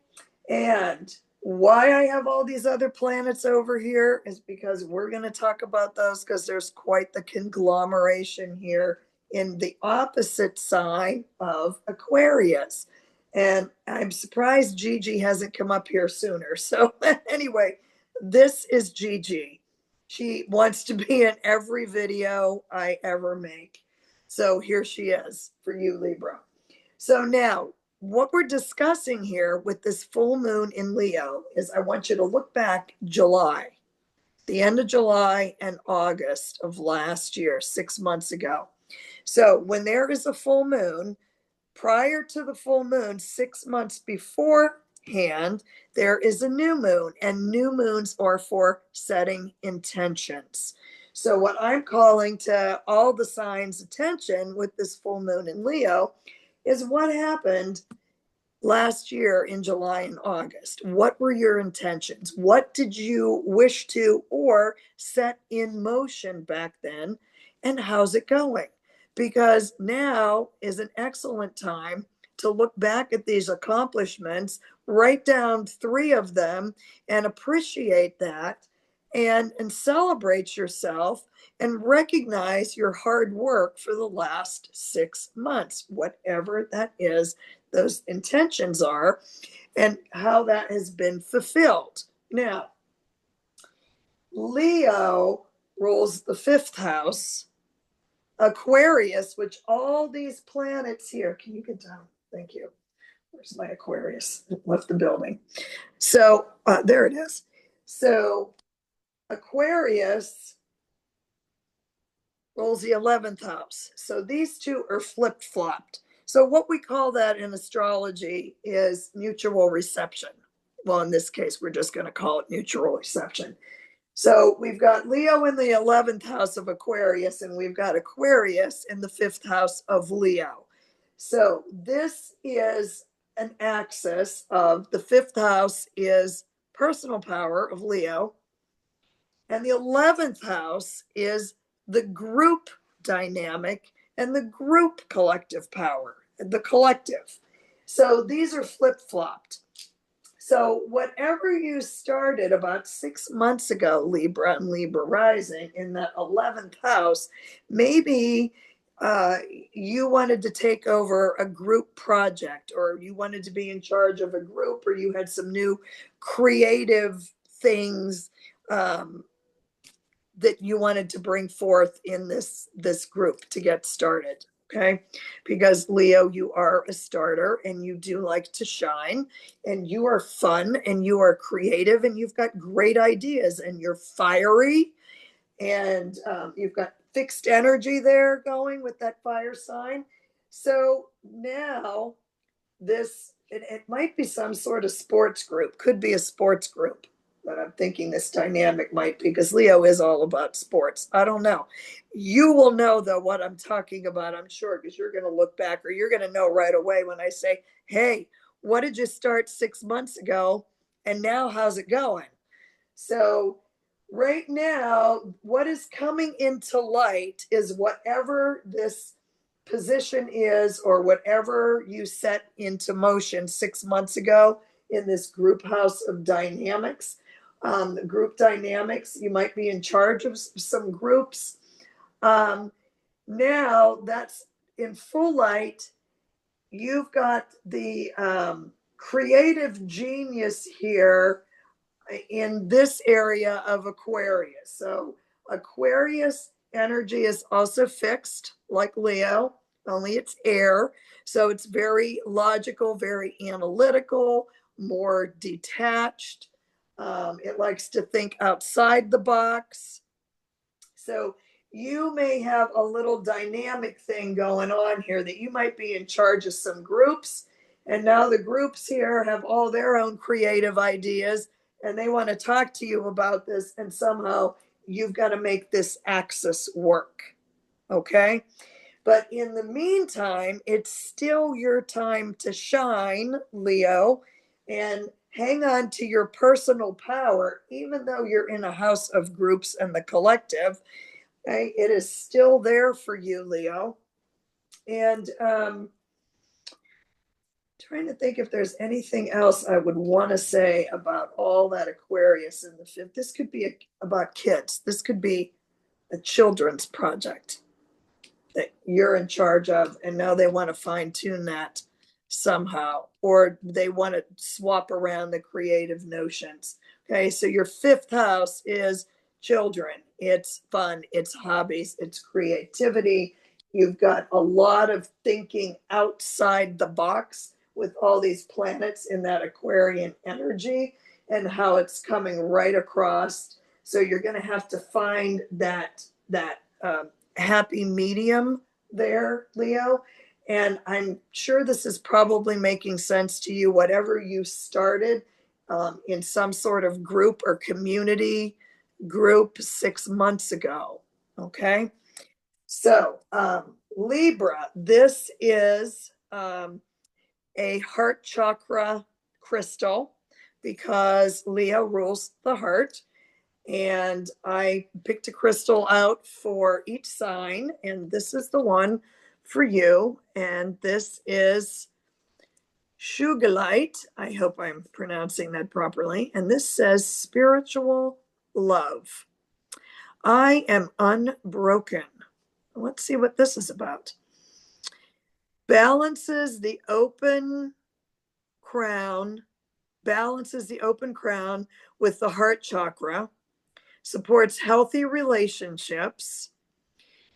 And why I have all these other planets over here is because we're going to talk about those because there's quite the conglomeration here in the opposite sign of Aquarius. And I'm surprised Gigi hasn't come up here sooner. So anyway, this is Gigi. She wants to be in every video I ever make. So here she is for you, Libra. So now, what we're discussing here with this full moon in Leo is I want you to look back July, the end of July and August of last year, 6 months ago. So when there is a full moon, prior to the full moon, 6 months beforehand, there is a new moon, and new moons are for setting intentions. So what I'm calling to all the signs' attention with this full moon in Leo is what happened last year in July and August. What were your intentions? What did you wish to or set in motion back then? And how's it going? Because now is an excellent time to look back at these accomplishments, write down 3 of them, and appreciate that and celebrate yourself and recognize your hard work for the last 6 months, whatever that is, those intentions are, and how that has been fulfilled. Now, Leo rules the 5th house. Aquarius, which all these planets here, can you get down? Thank you. Where's my Aquarius? It left the building. So there it is. So Aquarius rules the 11th house. So these two are flip-flopped. So what we call that in astrology is mutual reception. Well, in this case, we're just going to call it mutual reception. So we've got Leo in the 11th house of Aquarius, and we've got Aquarius in the 5th house of Leo. So this is an axis of the 5th house is personal power of Leo, and the 11th house is the group dynamic and the group collective power, the collective. So these are flip-flopped. So whatever you started about 6 months ago, Libra and Libra rising in that 11th house, maybe you wanted to take over a group project, or you wanted to be in charge of a group, or you had some new creative things that you wanted to bring forth in this group to get started. Okay, because Leo, you are a starter and you do like to shine, and you are fun and you are creative and you've got great ideas and you're fiery, and you've got fixed energy there going with that fire sign. So now it might be some sort of sports group, could be a sports group that I'm thinking this dynamic might be, because Leo is all about sports. I don't know. You will know though what I'm talking about, I'm sure, because you're going to look back, or you're going to know right away when I say, hey, what did you start 6 months ago? And now how's it going? So right now, what is coming into light is whatever this position is, or whatever you set into motion 6 months ago in this group house of dynamics. Group dynamics, you might be in charge of some groups. Now that's in full light. You've got the creative genius here in this area of Aquarius. So Aquarius energy is also fixed like Leo, only it's air. So it's very logical, very analytical, more detached. It likes to think outside the box. So you may have a little dynamic thing going on here, that you might be in charge of some groups. And now the groups here have all their own creative ideas, and they want to talk to you about this. And somehow you've got to make this axis work. Okay. But in the meantime, it's still your time to shine, Leo, and hang on to your personal power, even though you're in a house of groups and the collective. Okay, it is still there for you, Leo. And trying to think if there's anything else I would want to say about all that Aquarius in the fifth. This could be about kids. This could be a children's project that you're in charge of, and now they want to fine tune that somehow, or they want to swap around the creative notions. Okay, so your fifth house is children. It's fun, it's hobbies, it's creativity. You've got a lot of thinking outside the box with all these planets in that Aquarian energy and how it's coming right across. So you're going to have to find that happy medium there, Leo. And I'm sure this is probably making sense to you, whatever you started in some sort of group or community group 6 months ago. Okay. So, Libra, this is a heart chakra crystal, because Leo rules the heart. And I picked a crystal out for each sign, and this is the one for you. And this is Sugilite. I hope I'm pronouncing that properly. And this says spiritual love. I am unbroken. Let's see what this is about. Balances the open crown with the heart chakra, supports healthy relationships,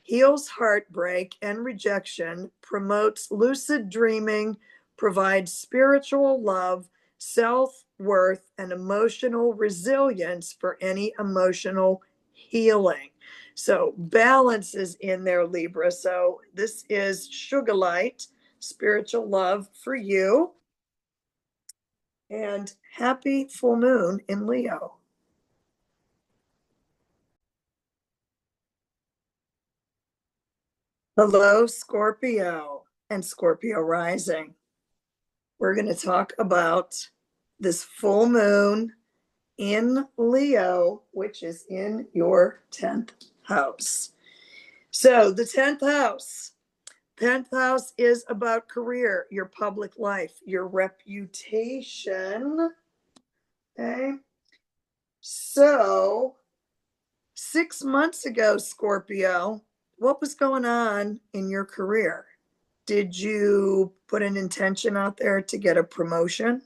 heals heartbreak and rejection, promotes lucid dreaming, provides spiritual love, self-worth, and emotional resilience for any emotional healing. So balance is in there, Libra. So this is Sugilite, spiritual love for you. And happy full moon in Leo. Hello, Scorpio and Scorpio rising. We're going to talk about this full moon in Leo, which is in your 10th house. So the 10th house is about career, your public life, your reputation. Okay. So 6 months ago, Scorpio, what was going on in your career? Did you put an intention out there to get a promotion?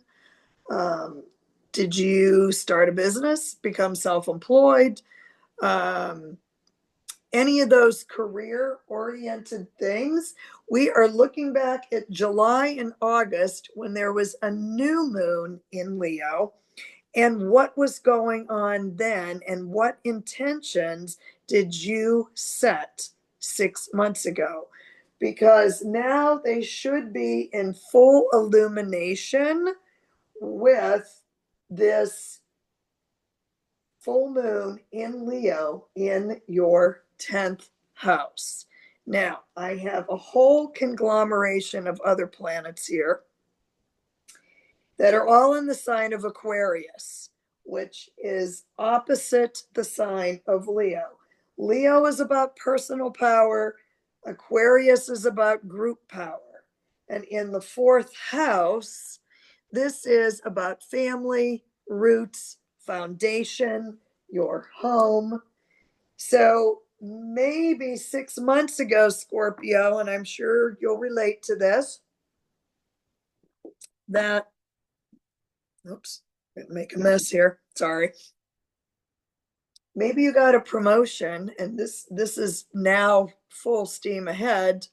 Did you start a business, become self-employed? Any of those career-oriented things? We are looking back at July and August when there was a new moon in Leo, and what was going on then, and what intentions did you set 6 months ago? Because now they should be in full illumination with this full moon in Leo in your 10th house. Now, I have a whole conglomeration of other planets here that are all in the sign of Aquarius, which is opposite the sign of Leo. Leo is about personal power, Aquarius is about group power. And in the 4th house, this is about family, roots, foundation, your home. So maybe 6 months ago, Scorpio, and I'm sure you'll relate to this, that, oops, make a mess here. Sorry. Maybe you got a promotion and this is now full steam ahead,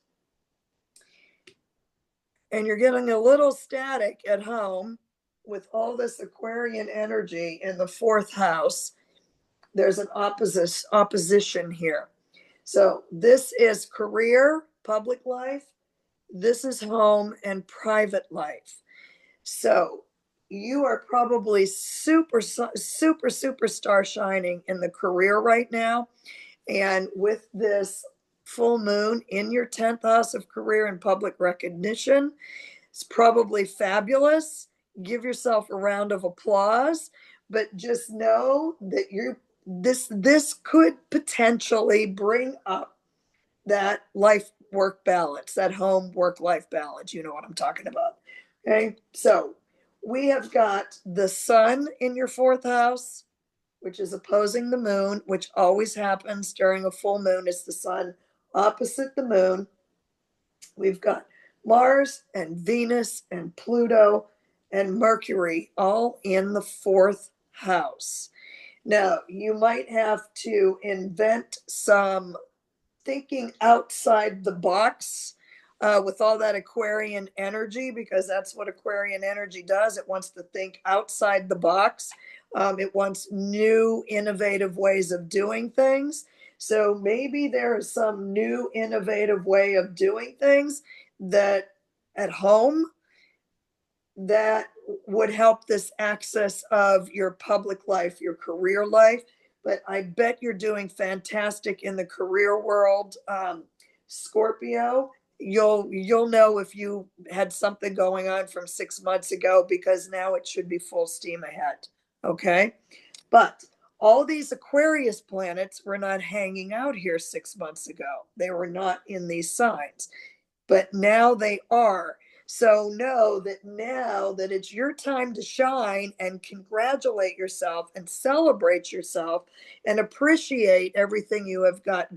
and you're getting a little static at home with all this Aquarian energy in the 4th house. There's an opposition here. So this is career, public life. This is home and private life. So you are probably superstar shining in the career right now. And with this full moon in your 10th house of career and public recognition, it's probably fabulous. Give yourself a round of applause, but just know that this could potentially bring up that life work balance, that home work life balance. You know what I'm talking about. Okay. So we have got the sun in your 4th house, which is opposing the moon, which always happens during a full moon. Is the sun opposite the moon. We've got Mars and Venus and Pluto and Mercury all in the 4th house. Now, you might have to invent some thinking outside the box with all that Aquarian energy, because that's what Aquarian energy does. It wants to think outside the box. It wants new, innovative ways of doing things. So maybe there is some new, innovative way of doing things that at home that would help this access of your public life, your career life. But I bet you're doing fantastic in the career world, Scorpio. You'll know if you had something going on from 6 months ago, because now it should be full steam ahead. Okay, but all these Aquarius planets were not hanging out here 6 months ago. They were not in these signs, but now they are. So know that now that it's your time to shine and congratulate yourself and celebrate yourself and appreciate everything you have got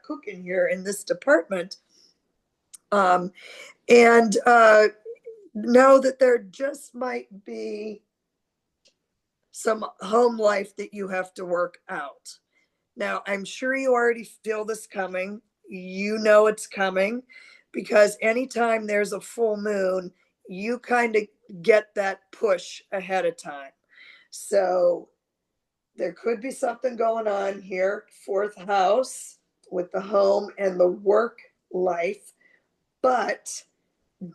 cooking here in this department. And know that there just might be some home life that you have to work out. Now, I'm sure you already feel this coming. You know it's coming, because anytime there's a full moon, you kind of get that push ahead of time. So there could be something going on here, 4th house with the home and the work life. But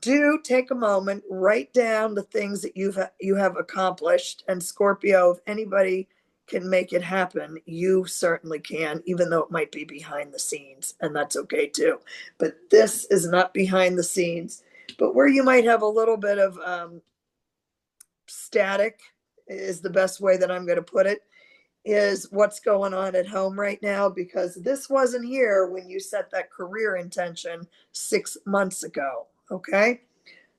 do take a moment, write down the things that you have accomplished. And Scorpio, if anybody can make it happen, you certainly can, even though it might be behind the scenes, and that's okay too. But this is not behind the scenes. But where you might have a little bit of static is the best way that I'm going to put it, is what's going on at home right now, because this wasn't here when you set that career intention 6 months ago. Okay,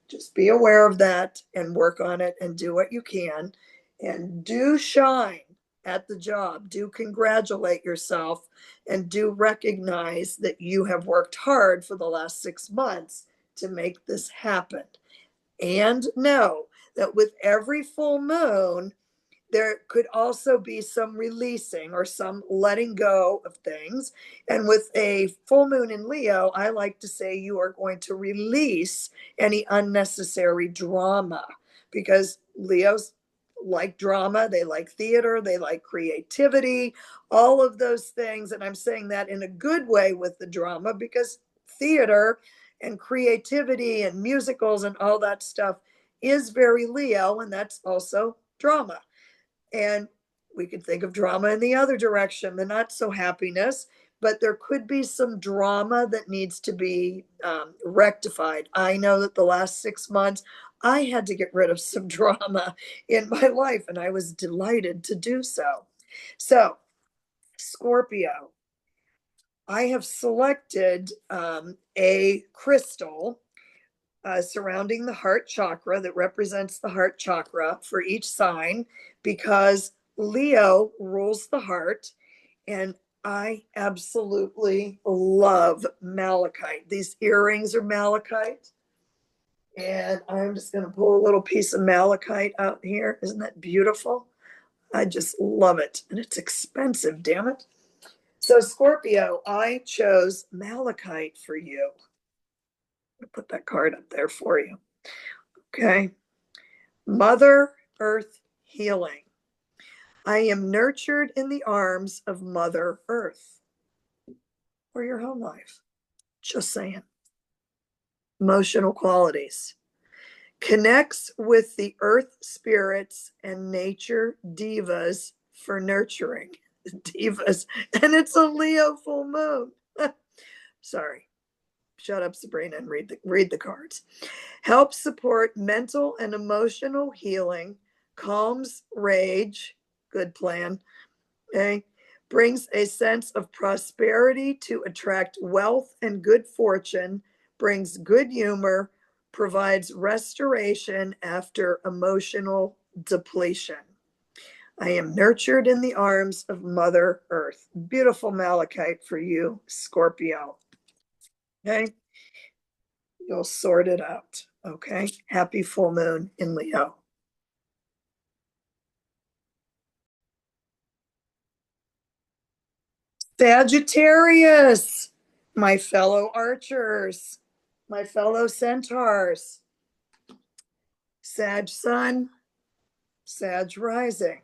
just be aware of that and work on it and do what you can, and do shine at the job. Do congratulate yourself and do recognize that you have worked hard for the last 6 months to make this happen. And know that with every full moon, there could also be some releasing or some letting go of things. And with a full moon in Leo, I like to say you are going to release any unnecessary drama, because like drama, they like theater, they like creativity, all of those things. And I'm saying that in a good way with the drama, because theater and creativity and musicals and all that stuff is very Leo, and that's also drama. And we could think of drama in the other direction, the not so happiness, but there could be some drama that needs to be rectified. I know that the last 6 months, I had to get rid of some drama in my life, and I was delighted to do so. So, Scorpio, I have selected a crystal surrounding the heart chakra that represents the heart chakra for each sign, because Leo rules the heart, and I absolutely love malachite. These earrings are malachite, and I'm just going to pull a little piece of malachite out here. Isn't that beautiful? I just love it, and it's expensive, damn it. So, Scorpio, I chose malachite for you. I'll put that card up there for you. Okay. Mother Earth healing. I am nurtured in the arms of Mother Earth. Or your home life. Just saying. Emotional qualities. Connects with the earth spirits and nature divas for nurturing. Divas. And it's a Leo full moon. Sorry. Shut up, Sabrina, and read the cards. Helps support mental and emotional healing, calms rage, good plan, okay? Brings a sense of prosperity to attract wealth and good fortune, brings good humor, provides restoration after emotional depletion. I am nurtured in the arms of Mother Earth. Beautiful malachite for you, Scorpio. Okay? You'll sort it out. Okay? Happy full moon in Leo. Sagittarius, my fellow archers, my fellow centaurs. Sag sun, Sag rising.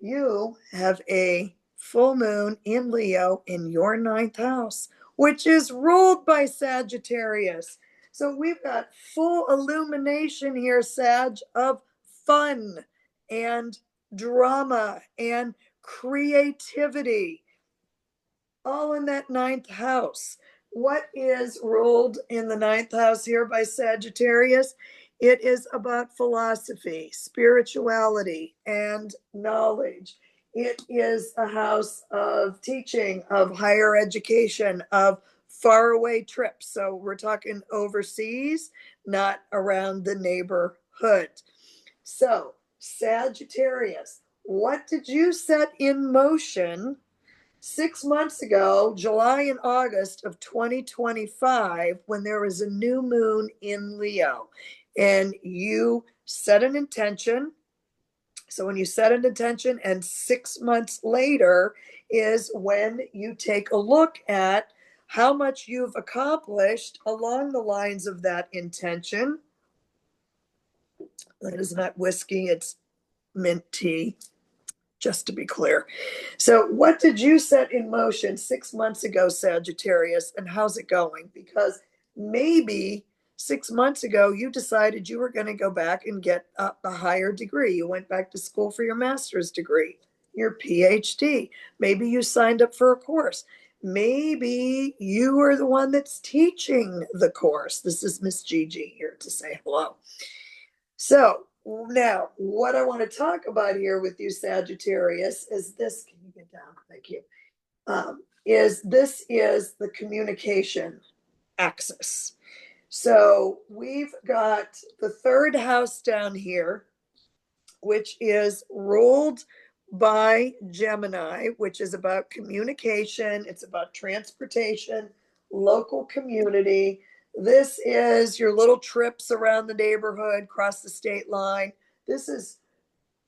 You have a full moon in Leo in your ninth house, which is ruled by Sagittarius. So we've got full illumination here, Sag, of fun and drama and creativity, all in that ninth house. What is ruled in the ninth house here by Sagittarius? It is about philosophy, spirituality, and knowledge. It is a house of teaching, of higher education, of faraway trips. So we're talking overseas, not around the neighborhood. So, Sagittarius, what did you set in motion 6 months ago, July and August of 2025, when there was a new moon in Leo, and you set an intention? So when you set an intention, and 6 months later is when you take a look at how much you've accomplished along the lines of that intention. That is not whiskey, it's mint tea, just to be clear. So, what did you set in motion 6 months ago, Sagittarius, and how's it going? Because maybe 6 months ago, you decided you were going to go back and get a higher degree. You went back to school for your master's degree, your PhD. Maybe you signed up for a course. Maybe you are the one that's teaching the course. This is Miss Gigi here to say hello. So, now, what I want to talk about here with you, Sagittarius, is this. Can you get down? Thank you. This is the communication axis. So we've got the third house down here, which is ruled by Gemini, which is about communication. It's about transportation, local community. This is your little trips around the neighborhood, cross the state line. This is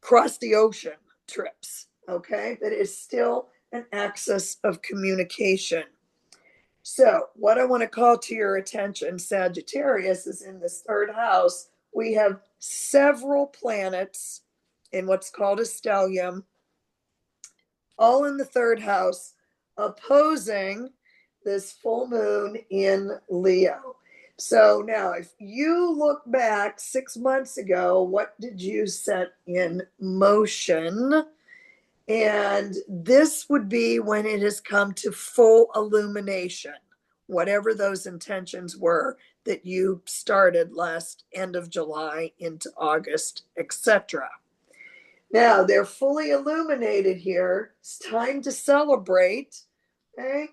cross the ocean trips, okay? But it's still an axis of communication. So, what I want to call to your attention, Sagittarius, is in this third house, we have several planets in what's called a stellium, all in the third house, opposing this full moon in Leo. So now, if you look back 6 months ago, what did you set in motion? And this would be when it has come to full illumination, whatever those intentions were that you started last end of July into August, etc. Now they're fully illuminated here. It's time to celebrate. Okay.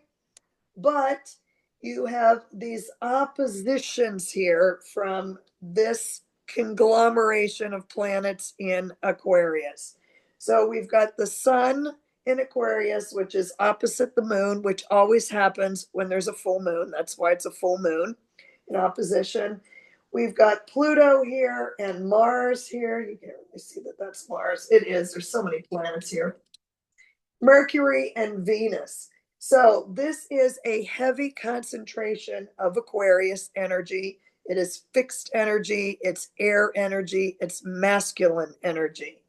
But you have these oppositions here from this conglomeration of planets in Aquarius. So we've got the sun in Aquarius, which is opposite the moon, which always happens when there's a full moon. That's why it's a full moon in opposition. We've got Pluto here and Mars here. You can't really see that that's Mars. It is. There's so many planets here. Mercury and Venus. So this is a heavy concentration of Aquarius energy. It is fixed energy, it's air energy, it's masculine energy.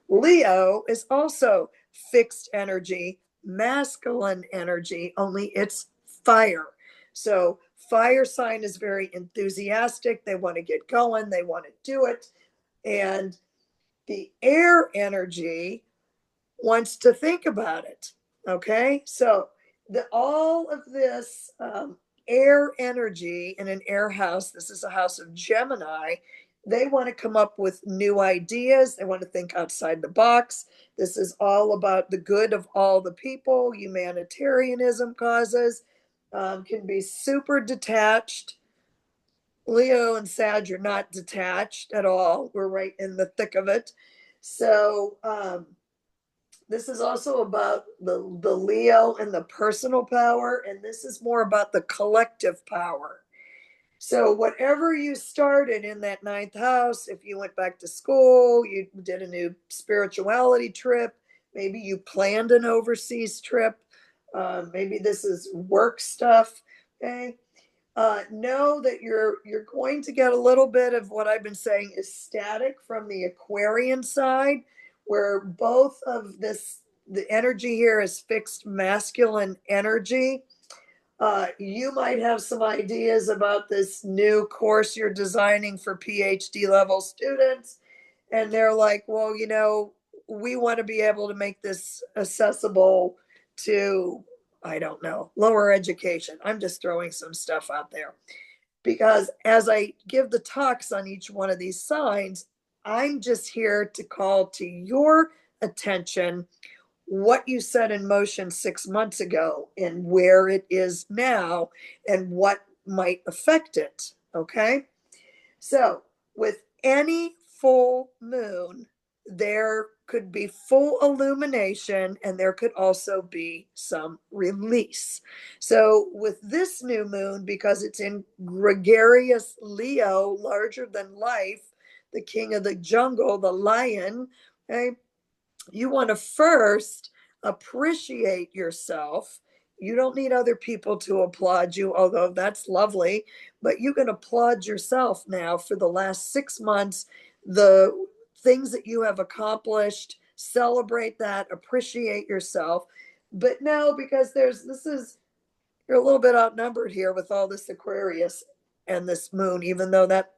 Leo is also fixed energy, masculine energy, only it's fire. So fire sign is very enthusiastic. They want to get going, they want to do it. And the air energy wants to think about it. Okay, so all of this air energy in an air house, this is a house of Gemini, they want to come up with new ideas. They want to think outside the box. This is all about the good of all the people, humanitarianism causes, can be super detached. Leo and Sag are not detached at all. We're right in the thick of it. So, this is also about the Leo and the personal power, and this is more about the collective power. So whatever you started in that ninth house, if you went back to school, you did a new spirituality trip, maybe you planned an overseas trip, maybe this is work stuff, okay? Know that you're going to get a little bit of what I've been saying is static from the Aquarian side, where both of this, the energy here is fixed masculine energy. You might have some ideas about this new course you're designing for PhD level students, and they're like, well, you know, we want to be able to make this accessible to, I don't know, lower education. I'm just throwing some stuff out there because as I give the talks on each one of these signs, I'm just here to call to your attention what you set in motion 6 months ago and where it is now and what might affect it. Okay. So with any full moon, there could be full illumination and there could also be some release. So with this new moon, because it's in gregarious Leo, larger than life, the king of the jungle, the lion, okay, you want to first appreciate yourself. You don't need other people to applaud you, although that's lovely, but you can applaud yourself now for the last 6 months, the things that you have accomplished, celebrate that, appreciate yourself. But no, because you're a little bit outnumbered here with all this Aquarius and this moon, even though that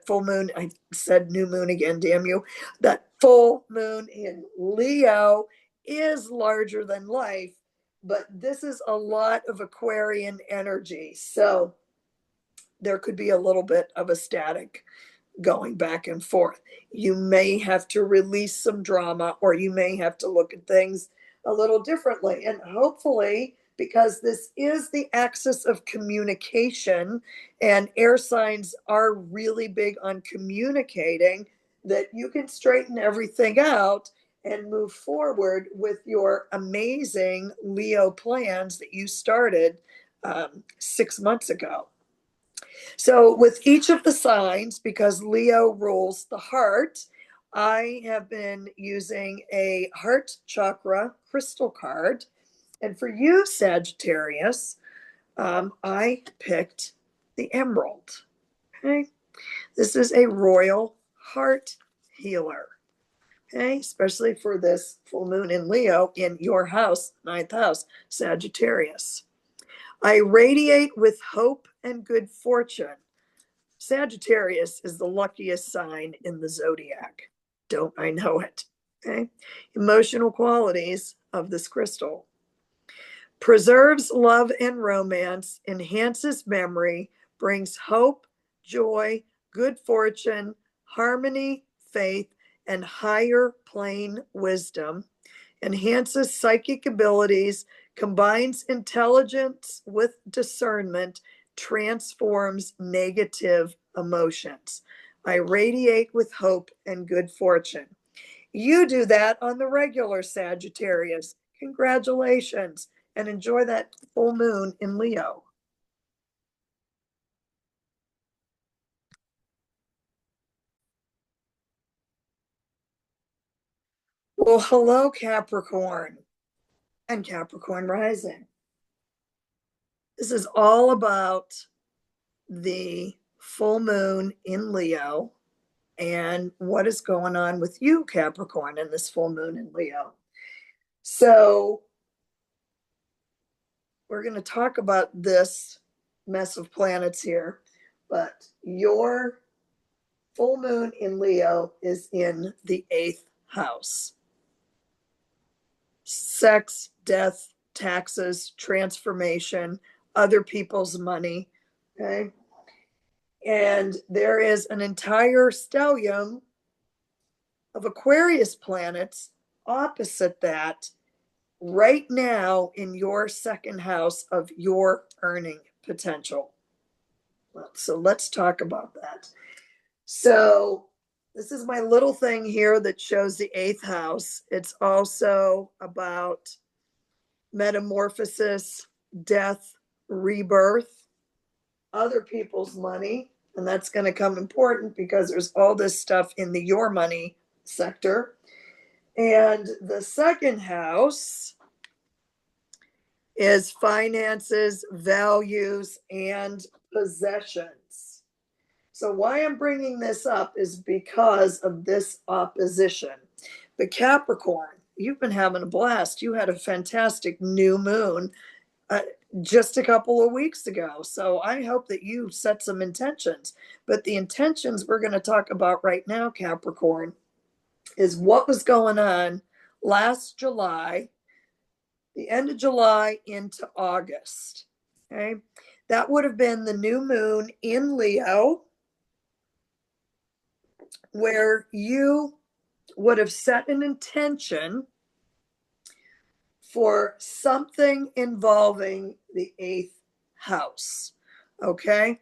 full moon, I said new moon again, damn you, that full moon in Leo is larger than life, but this is a lot of Aquarian energy. So there could be a little bit of a static going back and forth. You may have to release some drama, or you may have to look at things a little differently. And hopefully, because this is the axis of communication, and air signs are really big on communicating, that you can straighten everything out and move forward with your amazing Leo plans that you started 6 months ago. So with each of the signs, because Leo rules the heart, I have been using a heart chakra crystal card. And for you, Sagittarius, I picked the emerald. Okay. This is a royal heart healer. Okay, especially for this full moon in Leo in your house, ninth house, Sagittarius. I radiate with hope and good fortune. Sagittarius is the luckiest sign in the zodiac. Don't I know it? Okay. Emotional qualities of this crystal: preserves love and romance, enhances memory, brings hope, joy, good fortune, harmony, faith, and higher plane wisdom, enhances psychic abilities, combines intelligence with discernment, transforms negative emotions. I radiate with hope and good fortune. You do that on the regular, Sagittarius. Congratulations, and enjoy that full moon in Leo. Well, hello, Capricorn and Capricorn rising. This is all about the full moon in Leo and what is going on with you, Capricorn, in this full moon in Leo. So we're going to talk about this mess of planets here, but your full moon in Leo is in the 8th house. Sex, death, taxes, transformation, other people's money. Okay. And there is an entire stellium of Aquarius planets opposite that right now in your second house of your earning potential. So let's talk about that. So this is my little thing here that shows the 8th house. It's also about metamorphosis, death, rebirth, other people's money. And that's going to come important because there's all this stuff in the your money sector. And the second house is finances, values, and possessions. So why I'm bringing this up is because of this opposition. The Capricorn, you've been having a blast. You had a fantastic new moon just a couple of weeks ago. So I hope that you set some intentions. But the intentions we're going to talk about right now, Capricorn, is what was going on last July, the end of July into August. Okay. That would have been the new moon in Leo, where you would have set an intention for something involving the 8th house. Okay.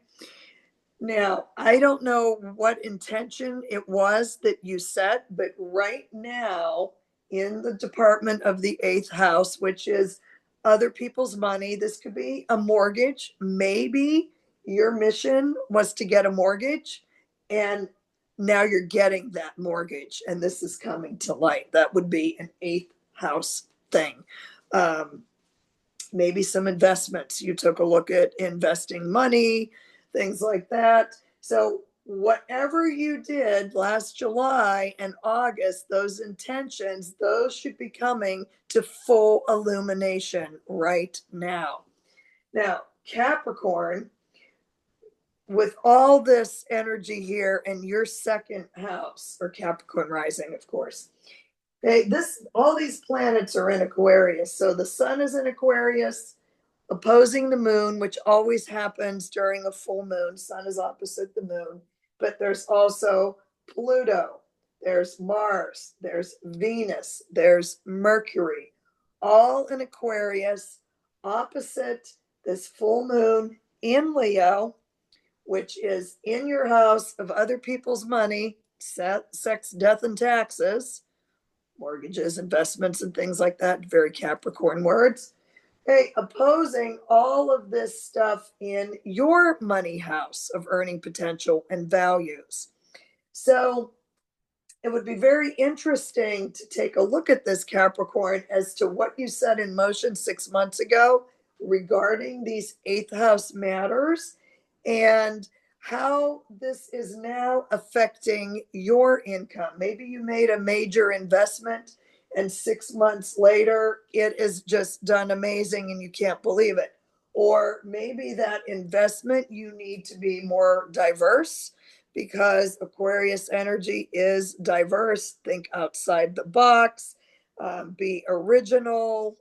Now, I don't know what intention it was that you set, but right now in the department of the 8th house, which is other people's money, this could be a mortgage. Maybe your mission was to get a mortgage and now you're getting that mortgage and this is coming to light. That would be an 8th house thing. Maybe some investments. You took a look at investing money, things like that. So whatever you did last July and August, those intentions, those should be coming to full illumination right now. Now, Capricorn, with all this energy here in your second house, or Capricorn rising, of course. Okay, all these planets are in Aquarius. So the sun is in Aquarius, opposing the moon, which always happens during a full moon. Sun is opposite the moon. But there's also Pluto, there's Mars, there's Venus, there's Mercury, all in Aquarius, opposite this full moon in Leo, which is in your house of other people's money, sex, death, and taxes, mortgages, investments, and things like that. Very Capricorn words. Okay, opposing all of this stuff in your money house of earning potential and values. So it would be very interesting to take a look at this, Capricorn, as to what you set in motion 6 months ago regarding these 8th house matters and how this is now affecting your income. Maybe you made a major investment and 6 months later it is just done amazing and you can't believe it. Or maybe that investment you need to be more diverse because Aquarius energy is diverse. Think outside the box, be original,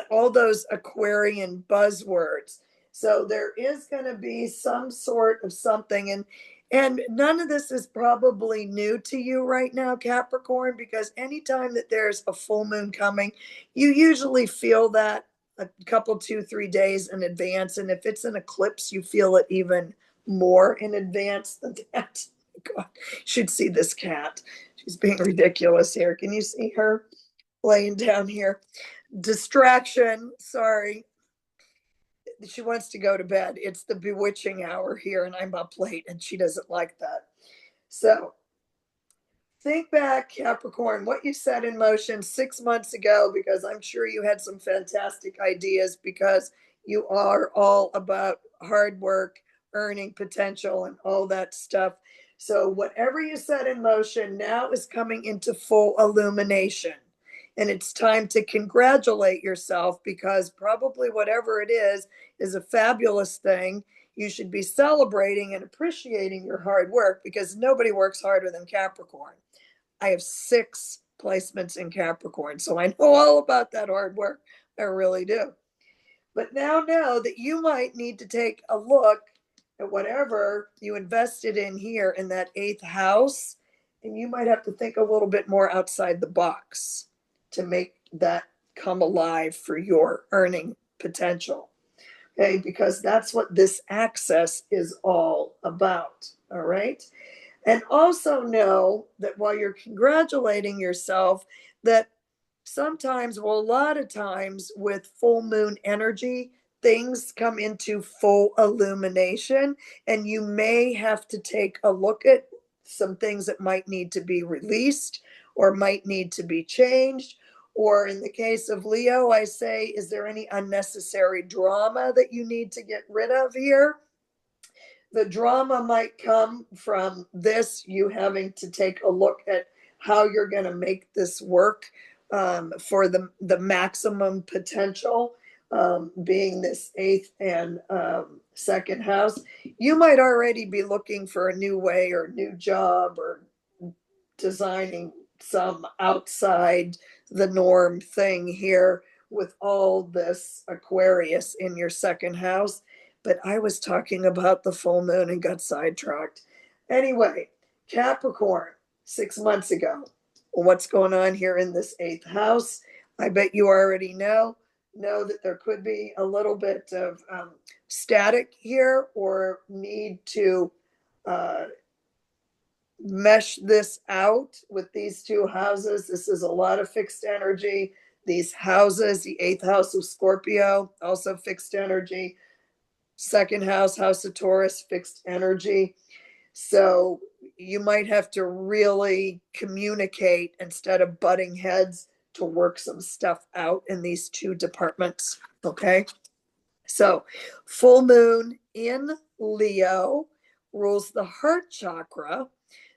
all those Aquarian buzzwords. So there is going to be some sort of something, and none of this is probably new to you right now, Capricorn, because anytime that there's a full moon coming, you usually feel that a couple, 2, 3 days in advance. And if it's an eclipse, you feel it even more in advance than that. God, you should see this cat. She's being ridiculous here. Can you see her laying down here? Distraction. Sorry. She wants to go to bed. It's the bewitching hour here, and I'm up late, and she doesn't like that. So think back, Capricorn, what you set in motion 6 months ago, because I'm sure you had some fantastic ideas because you are all about hard work, earning potential, and all that stuff. So whatever you set in motion now is coming into full illumination. And it's time to congratulate yourself because probably whatever it is a fabulous thing. You should be celebrating and appreciating your hard work because nobody works harder than Capricorn. I have 6 placements in Capricorn, so I know all about that hard work. I really do. But now know that you might need to take a look at whatever you invested in here in that 8th house, and you might have to think a little bit more outside the box to make that come alive for your earning potential. Okay, because that's what this access is all about. All right. And also know that while you're congratulating yourself, that sometimes, well, a lot of times with full moon energy, things come into full illumination, and you may have to take a look at some things that might need to be released or might need to be changed. Or in the case of Leo, I say, is there any unnecessary drama that you need to get rid of here? The drama might come from this, you having to take a look at how you're going to make this work for the maximum potential, being this 8th and 2nd house. You might already be looking for a new way or new job or designing some outside the norm thing here with all this Aquarius in your 2nd house. But I was talking about the full moon and got sidetracked. Anyway, Capricorn, 6 months ago. What's going on here in this 8th house? I bet you already know that there could be a little bit of static here or need to mesh this out with these 2 houses. This is a lot of fixed energy. These houses, the 8th house of Scorpio, also fixed energy. 2nd house, house of Taurus, fixed energy. So you might have to really communicate instead of butting heads to work some stuff out in these 2 departments. Okay. So full moon in Leo rules the heart chakra.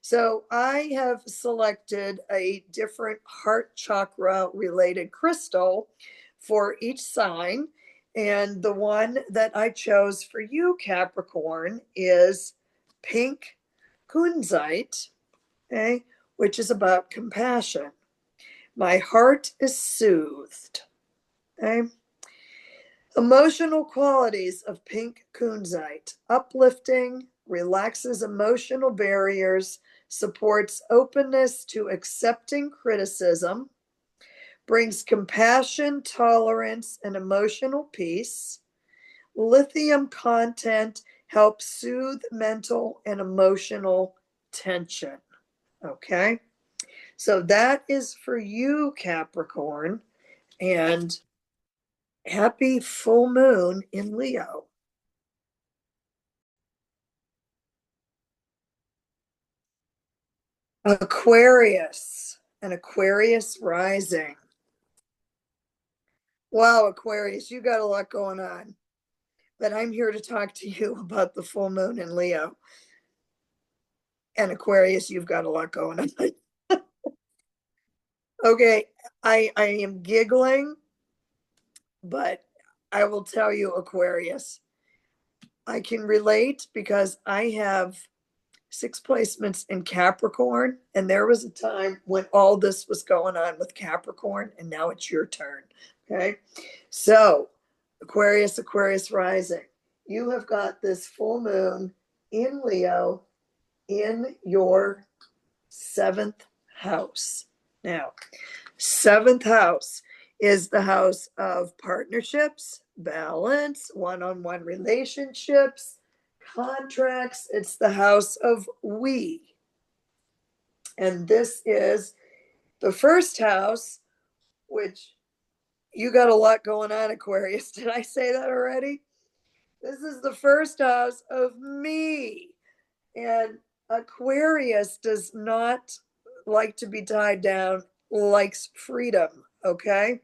So I have selected a different heart chakra related crystal for each sign. And the one that I chose for you, Capricorn, is pink kunzite, okay, which is about compassion. My heart is soothed. Okay. Emotional qualities of pink kunzite: uplifting, relaxes emotional barriers, supports openness to accepting criticism, brings compassion, tolerance, and emotional peace. Lithium content helps soothe mental and emotional tension. Okay, so that is for you, Capricorn, and happy full moon in Leo. Aquarius, an Aquarius rising. Wow, Aquarius, you got a lot going on. but I'm here to talk to you about the full moon in Leo. And Aquarius, you've got a lot going on. Okay, I am giggling, but I will tell you, Aquarius, I can relate because I have 6 placements in Capricorn, and there was a time when all this was going on with Capricorn, and now it's your turn. Okay, so Aquarius, Aquarius rising, you have got this full moon in Leo in your 7th house. Now, 7th house is the house of partnerships, balance, one-on-one relationships, contracts. It's the house of we. And this is the first house, which you got a lot going on, Aquarius. Did I say that already? This is the first house of me. And Aquarius does not like to be tied down, likes freedom. Okay.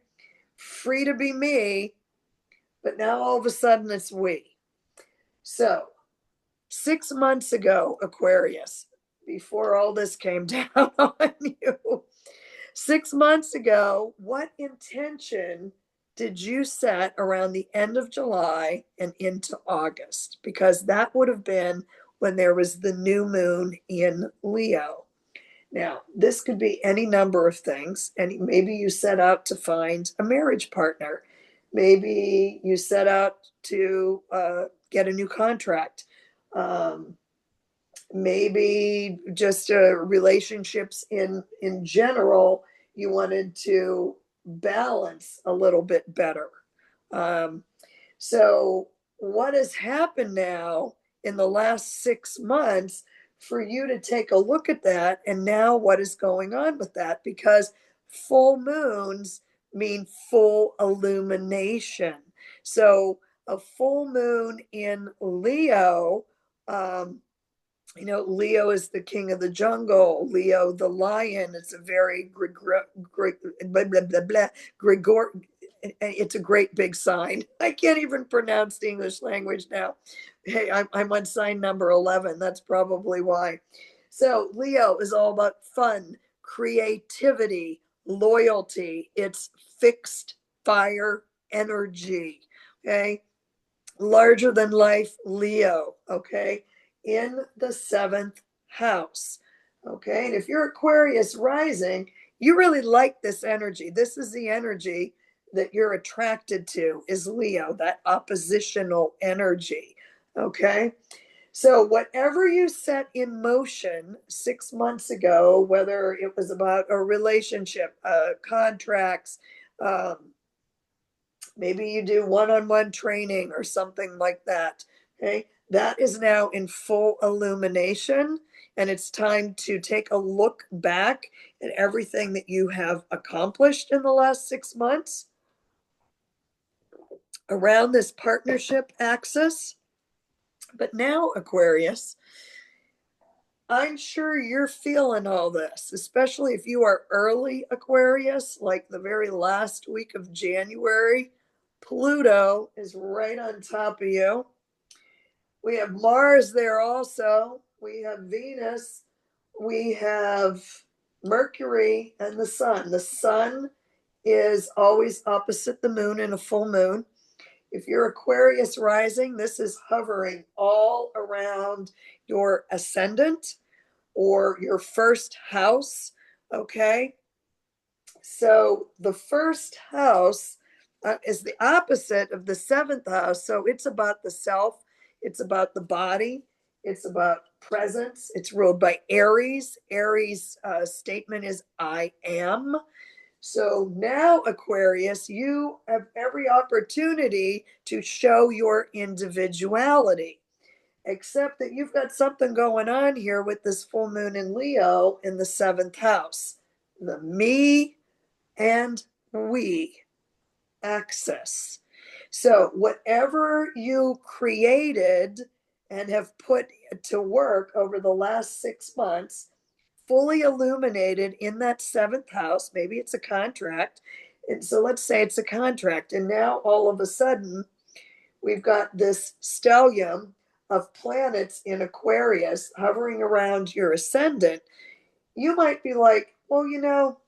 Free to be me, but now all of a sudden it's we. So 6 months ago, Aquarius, before all this came down on you, 6 months ago, what intention did you set around the end of July and into August? Because that would have been when there was the new moon in Leo. Now, this could be any number of things, and maybe you set out to find a marriage partner. Maybe you set out to get a new contract. Maybe just relationships in general, you wanted to balance a little bit better. So what has happened now in the last 6 months for you to take a look at that, and now what is going on with that? Because full moons mean full illumination. So a full moon in Leo, Leo is the king of the jungle. Leo, the lion, it's a very it's a great big sign. I can't even pronounce the English language now. Hey, I'm on sign number 11. That's probably why. So Leo is all about fun, creativity, loyalty. It's fixed fire energy. Okay. Larger than life Leo. Okay. In the 7th house. Okay. And if you're Aquarius rising, you really like this energy. This is the energy that you're attracted to, is Leo, that oppositional energy. Okay. So whatever you set in motion 6 months ago, whether it was about a relationship, contracts, maybe you do one-on-one training or something like that. Okay. That is now in full illumination, and it's time to take a look back at everything that you have accomplished in the last 6 months around this partnership axis. But now, Aquarius, I'm sure you're feeling all this, especially if you are early Aquarius, like the very last week of January. Pluto is right on top of you. We have Mars there also. We have Venus. We have Mercury and the sun. The sun is always opposite the moon in a full moon. If you're Aquarius rising, this is hovering all around your ascendant or your first house. Okay. So the first house is the opposite of the 7th house. So it's about the self, it's about the body, it's about presence. It's ruled by Aries. Aries' statement is I am. So now, Aquarius, you have every opportunity to show your individuality, except that you've got something going on here with this full moon in Leo in the 7th house, the me and we axis. So whatever you created and have put to work over the last 6 months, fully illuminated in that 7th house, maybe it's a contract. And so let's say it's a contract. And now all of a sudden, we've got this stellium of planets in Aquarius hovering around your ascendant, you might be like, well, you know,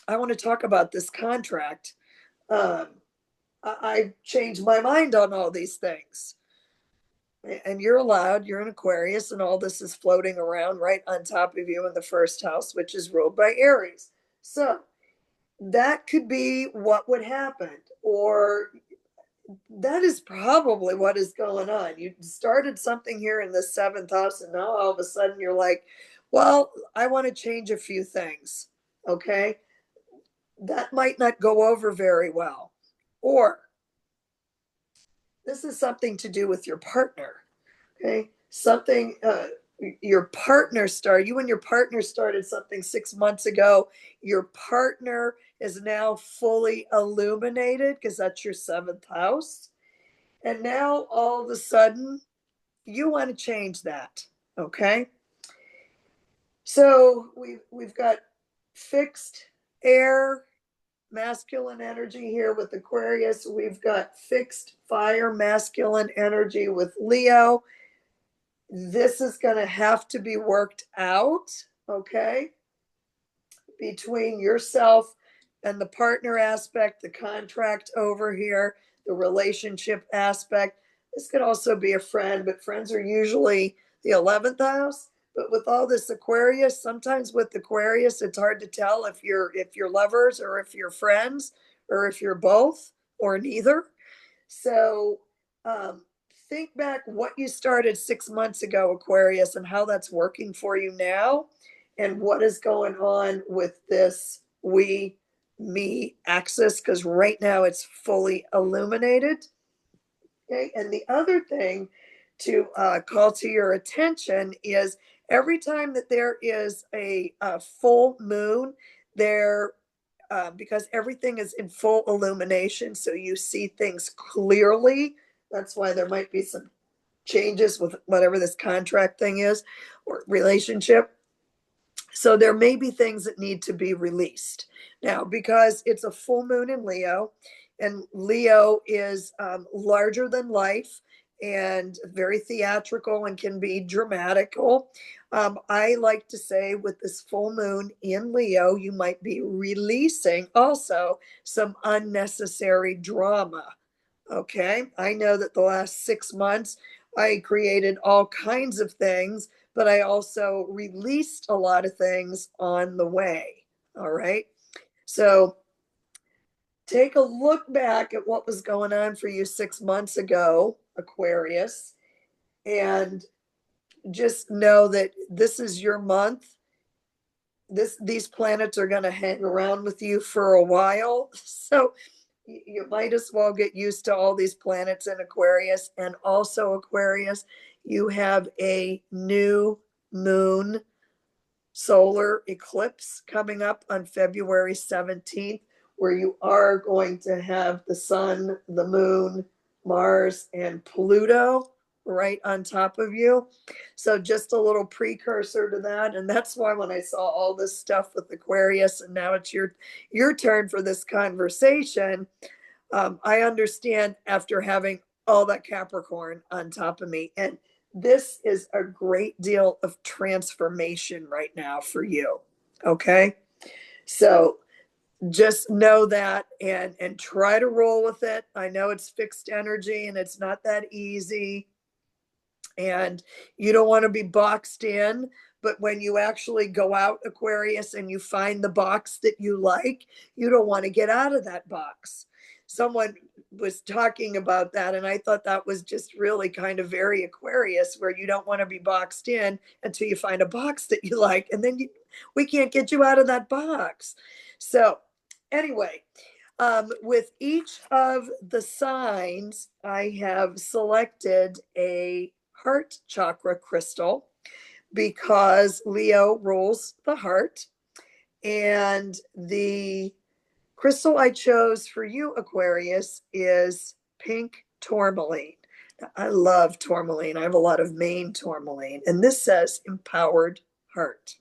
I want to talk about this contract. I changed my mind on all these things. And you're allowed, you're an Aquarius, and all this is floating around right on top of you in the first house, which is ruled by Aries. So that could be what would happen, or that is probably what is going on. You started something here in the seventh house, and now all of a sudden you're like, well, I want to change a few things. Okay. That might not go over very well. Or this is something to do with your partner. Okay. Something, your partner started, you and your partner started something 6 months ago. Your partner is now fully illuminated because that's your seventh house. And now all of a sudden you want to change that. Okay. So we've got fixed air masculine energy here with Aquarius. We've got fixed fire masculine energy with Leo. This is going to have to be worked out, okay, between yourself and the partner aspect, the contract over here, the relationship aspect. This could also be a friend, but friends are usually the 11th house. But with all this Aquarius, sometimes with Aquarius, it's hard to tell if you're lovers or if you're friends or if you're both or neither. So think back what you started 6 months ago, Aquarius, and how that's working for you now, and what is going on with this we, me axis, because right now it's fully illuminated. Okay, and the other thing to call to your attention is every time that there is a full moon, there because everything is in full illumination, so you see things clearly. That's why there might be some changes with whatever this contract thing is or relationship. So there may be things that need to be released. Now, because it's a full moon in Leo, and Leo is larger than life and very theatrical and can be dramatical. I like to say with this full moon in Leo, you might be releasing also some unnecessary drama. Okay. I know that the last 6 months, I created all kinds of things, but I also released a lot of things on the way. All right. So take a look back at what was going on for you 6 months ago, Aquarius, and just know that this is your month. These planets are going to hang around with you for a while. So you might as well get used to all these planets in Aquarius. And also, Aquarius, you have a new moon solar eclipse coming up on February 17th, where you are going to have the sun, the moon, Mars, and Pluto right on top of you. So just a little precursor to that. And that's why when I saw all this stuff with Aquarius, and now it's your turn for this conversation, I understand after having all that Capricorn on top of me. And this is a great deal of transformation right now for you. Okay. So just know that and try to roll with it. I know it's fixed energy and it's not that easy. And you don't want to be boxed in. But when you actually go out, Aquarius, and you find the box that you like, you don't want to get out of that box. Someone was talking about that, and I thought that was just really kind of very Aquarius, where you don't want to be boxed in until you find a box that you like, and then we can't get you out of that box. So anyway, with each of the signs, I have selected a heart chakra crystal because Leo rules the heart. And the crystal I chose for you, Aquarius, is pink tourmaline. Now, I love tourmaline. I have a lot of Maine tourmaline. And this says empowered heart.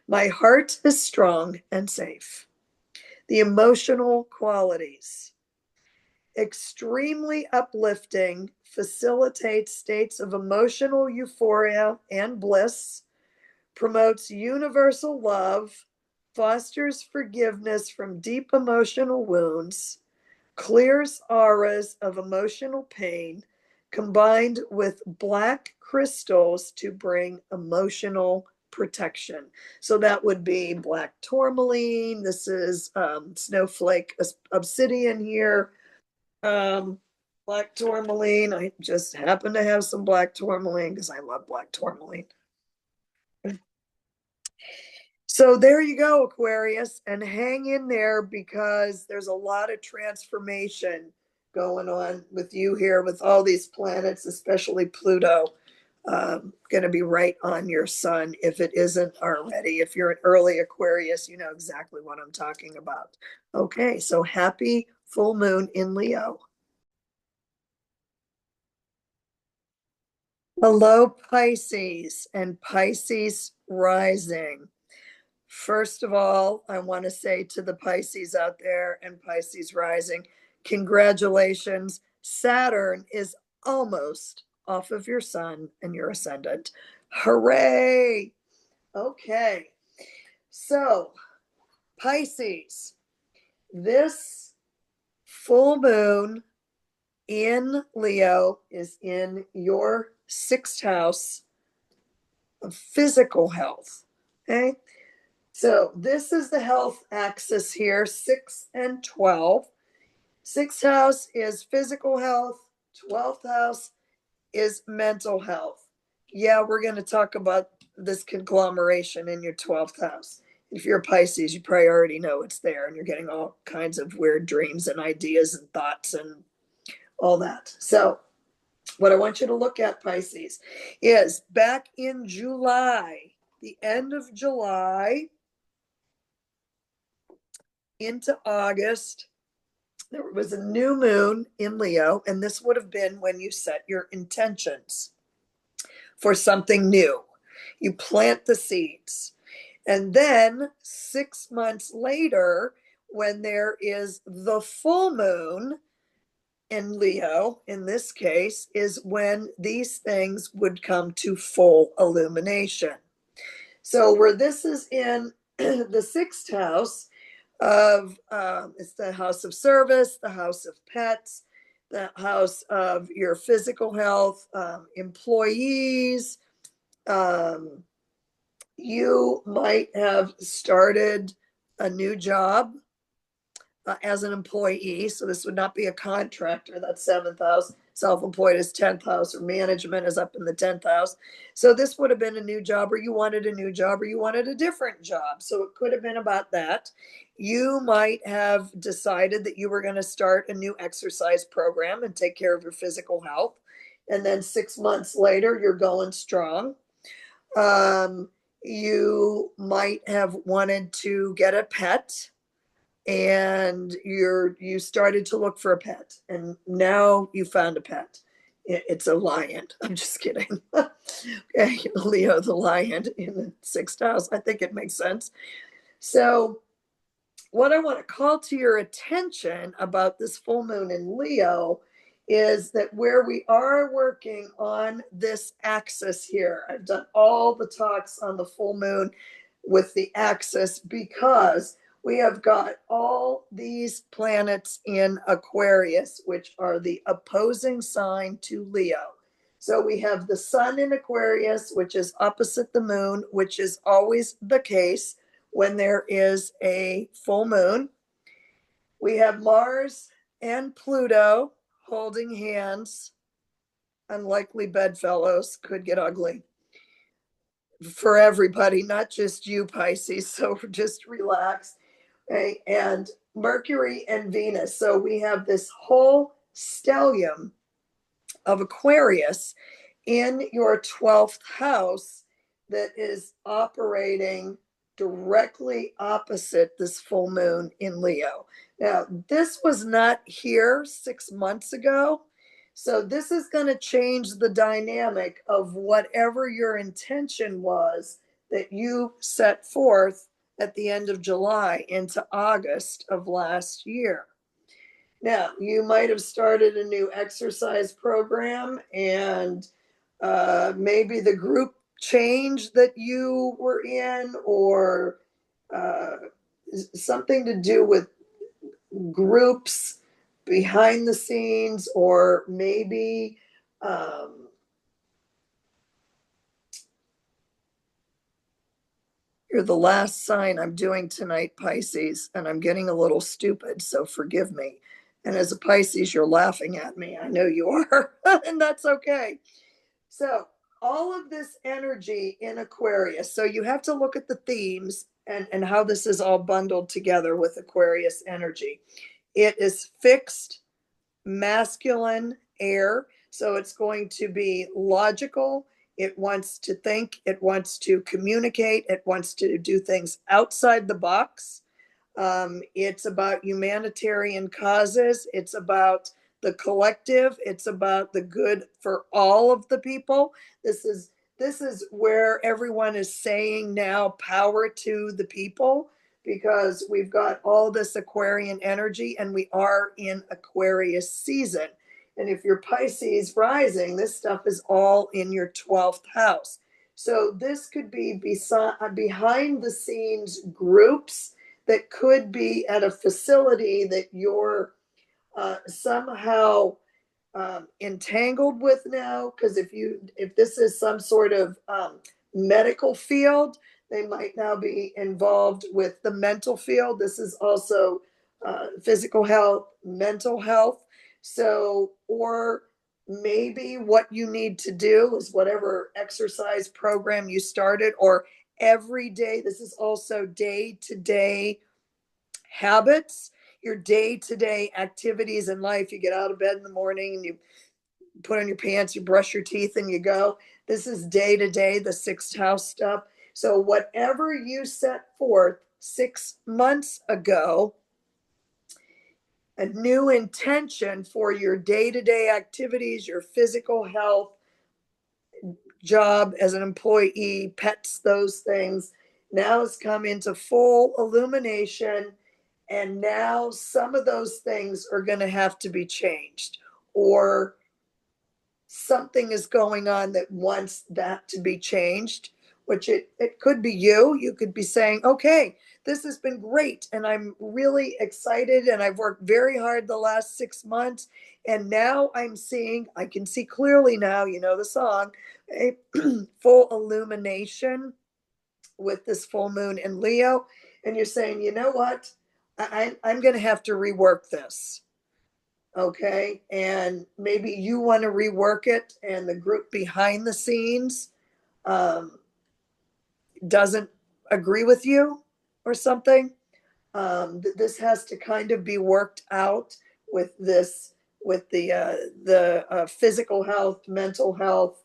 My heart is strong and safe. The emotional qualities. extremely uplifting, facilitates states of emotional euphoria and bliss, promotes universal love, fosters forgiveness from deep emotional wounds, clears auras of emotional pain, combined with black crystals to bring emotional protection. So that would be black tourmaline. This is snowflake obsidian here. Black tourmaline. I just happen to have some black tourmaline because I love black tourmaline. So there you go, Aquarius, and hang in there because there's a lot of transformation going on with you here with all these planets, especially Pluto, going to be right on your sun if it isn't already. If you're an early Aquarius, you know exactly what I'm talking about. Okay, so happy full moon in Leo. Hello, Pisces and Pisces rising. First of all, I want to say to the Pisces out there and Pisces rising, congratulations. Saturn is almost off of your sun and your ascendant. Hooray! Okay, so Pisces, this full moon in Leo is in your sixth house of physical health. Okay. So this is the health axis here, 6 and 12. Sixth house is physical health. 12th house is mental health. Yeah, we're going to talk about this conglomeration in your 12th house. If you're a Pisces, you probably already know it's there and you're getting all kinds of weird dreams and ideas and thoughts and all that. So what I want you to look at, Pisces, is back in July, the end of July into August, there was a new moon in Leo, and this would have been when you set your intentions for something new. You plant the seeds. And then 6 months later, when there is the full moon in Leo, in this case, is when these things would come to full illumination. So where this is in the sixth house of, it's the house of service, the house of pets, the house of your physical health, employees. You might have started a new job as an employee. So this would not be a contractor. That's seventh house. Self-employed is 10th house, or management is up in the 10th house. So this would have been a new job, or you wanted a new job, or you wanted a different job. So it could have been about that. You might have decided that you were going to start a new exercise program and take care of your physical health. And then 6 months later, you're going strong. You might have wanted to get a pet, and you started to look for a pet, and now you found a pet. It's a lion. I'm just kidding. Okay, Leo the lion in the sixth house. I think it makes sense. So what I want to call to your attention about this full moon in Leo is that where we are working on this axis here, I've done all the talks on the full moon with the axis because we have got all these planets in Aquarius, which are the opposing sign to Leo. So we have the sun in Aquarius, which is opposite the moon, which is always the case when there is a full moon. We have Mars and Pluto holding hands. Unlikely bedfellows, could get ugly for everybody, not just you, Pisces. So just relax. Okay, and Mercury and Venus. So we have this whole stellium of Aquarius in your 12th house that is operating directly opposite this full moon in Leo. Now, this was not here 6 months ago. So this is going to change the dynamic of whatever your intention was that you set forth at the end of July into August of last year. Now, you might have started a new exercise program, and maybe the group change that you were in, or uh, something to do with groups behind the scenes, or maybe you're the last sign I'm doing tonight, Pisces, and I'm getting a little stupid, so forgive me. And as a Pisces, you're laughing at me. I know you are, and that's okay. So, all of this energy in Aquarius. So, you have to look at the themes and how this is all bundled together with Aquarius energy. It is fixed, masculine air. So, it's going to be logical. It wants to think, it wants to communicate, it wants to do things outside the box. It's about humanitarian causes. It's about the collective. It's about the good for all of the people. This is this is where everyone is saying now power to the people, because we've got all this Aquarian energy and we are in Aquarius season. And if you're Pisces rising, this stuff is all in your 12th house. So this could be behind the scenes groups that could be at a facility that you're somehow entangled with now. Because if this is some sort of medical field, they might now be involved with the mental field. This is also physical health, mental health. So, or maybe what you need to do is whatever exercise program you started, or every day. This is also day to day habits, your day to day activities in life. You get out of bed in the morning and you put on your pants, you brush your teeth, and you go. This is day to day, the sixth house stuff. So, whatever you set forth 6 months ago, a new intention for your day to day activities, your physical health, job as an employee, pets, those things, now has come into full illumination. And now some of those things are going to have to be changed, or something is going on that wants that to be changed, which it could be you. You could be saying, okay, this has been great. And I'm really excited. And I've worked very hard the last 6 months. And now I can see clearly now, you know the song, a full illumination with this full moon in Leo. And you're saying, you know what? I'm going to have to rework this. Okay. And maybe you want to rework it, and the group behind the scenes um, doesn't agree with you or something. This has to kind of be worked out with this, with the physical health, mental health,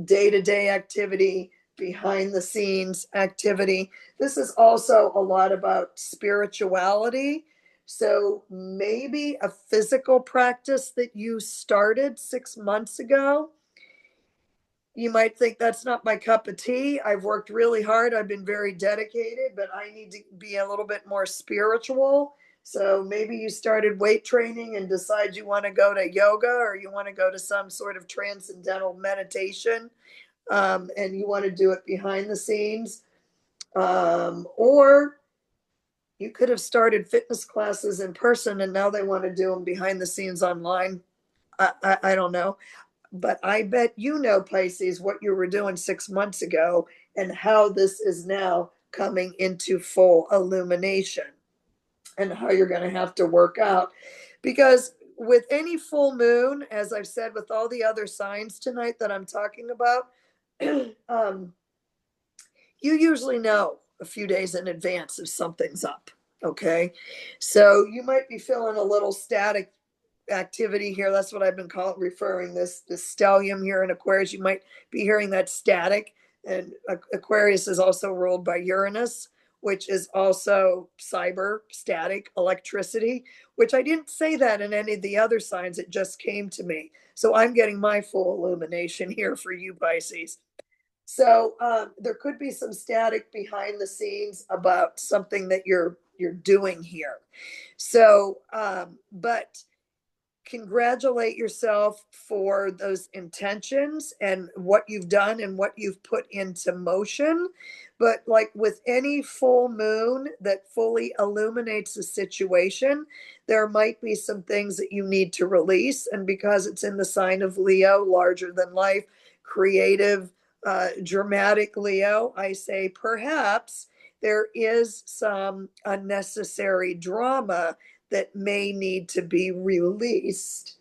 day to day activity, behind the scenes activity. This is also a lot about spirituality. So maybe a physical practice that you started 6 months ago, you might think that's not my cup of tea. I've worked really hard. I've been very dedicated, but I need to be a little bit more spiritual. So maybe you started weight training and decide you want to go to yoga, or you want to go to some sort of transcendental meditation, and you want to do it behind the scenes. Or you could have started fitness classes in person and now they want to do them behind the scenes online. I don't know. But I bet you know, Pisces, what you were doing 6 months ago and how this is now coming into full illumination, and how you're going to have to work out. Because with any full moon, as I've said with all the other signs tonight that I'm talking about, um, you usually know a few days in advance if something's up. Okay. So you might be feeling a little static activity here. That's what I've been referring this stellium here in Aquarius. You might be hearing that static. And Aquarius is also ruled by Uranus, which is also cyber, static, electricity, which I didn't say that in any of the other signs. It just came to me. So I'm getting my full illumination here for you, Pisces. So there could be some static behind the scenes about something that you're doing here. So, but congratulate yourself for those intentions and what you've done and what you've put into motion. But like with any full moon that fully illuminates a situation, there might be some things that you need to release. And because it's in the sign of Leo, larger than life, creative, dramatic Leo, I say perhaps there is some unnecessary drama that may need to be released.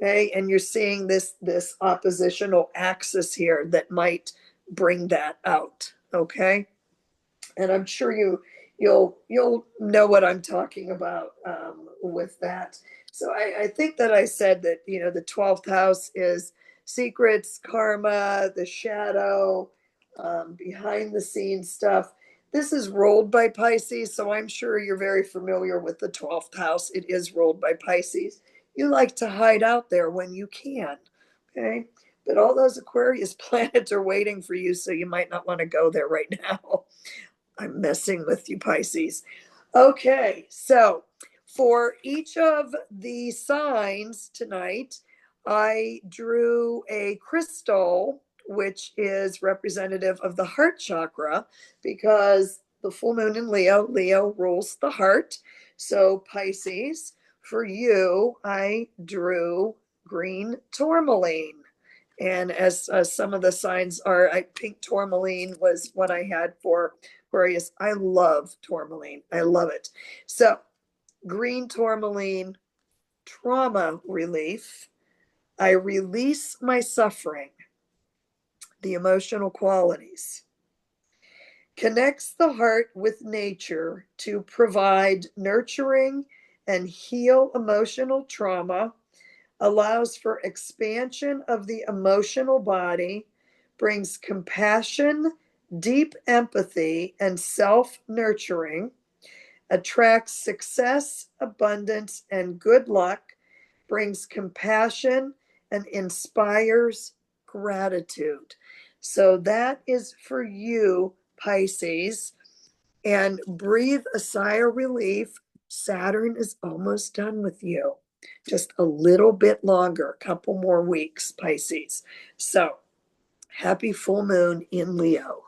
Okay, and you're seeing this oppositional axis here that might bring that out. Okay, and I'm sure you'll know what I'm talking about with that. So I think that I said that, you know, the 12th house is secrets, karma, the shadow, behind the scenes stuff. This is ruled by Pisces, so I'm sure you're very familiar with the 12th house. It is ruled by Pisces. You like to hide out there when you can, okay? But all those Aquarius planets are waiting for you, so you might not want to go there right now. I'm messing with you, Pisces. Okay, so for each of the signs tonight, I drew a crystal, which is representative of the heart chakra, because the full moon in Leo, Leo rules the heart. So Pisces, for you, I drew green tourmaline. And as some of the signs are, pink tourmaline was what I had for Aquarius. I love tourmaline. I love it. So green tourmaline, trauma relief. I release my suffering, the emotional qualities. Connects the heart with nature to provide nurturing and heal emotional trauma, allows for expansion of the emotional body, brings compassion, deep empathy, and self-nurturing, attracts success, abundance, and good luck, brings compassion, and inspires gratitude. So that is for you, Pisces. And breathe a sigh of relief. Saturn is almost done with you. Just a little bit longer, a couple more weeks, Pisces. So happy full moon in Leo.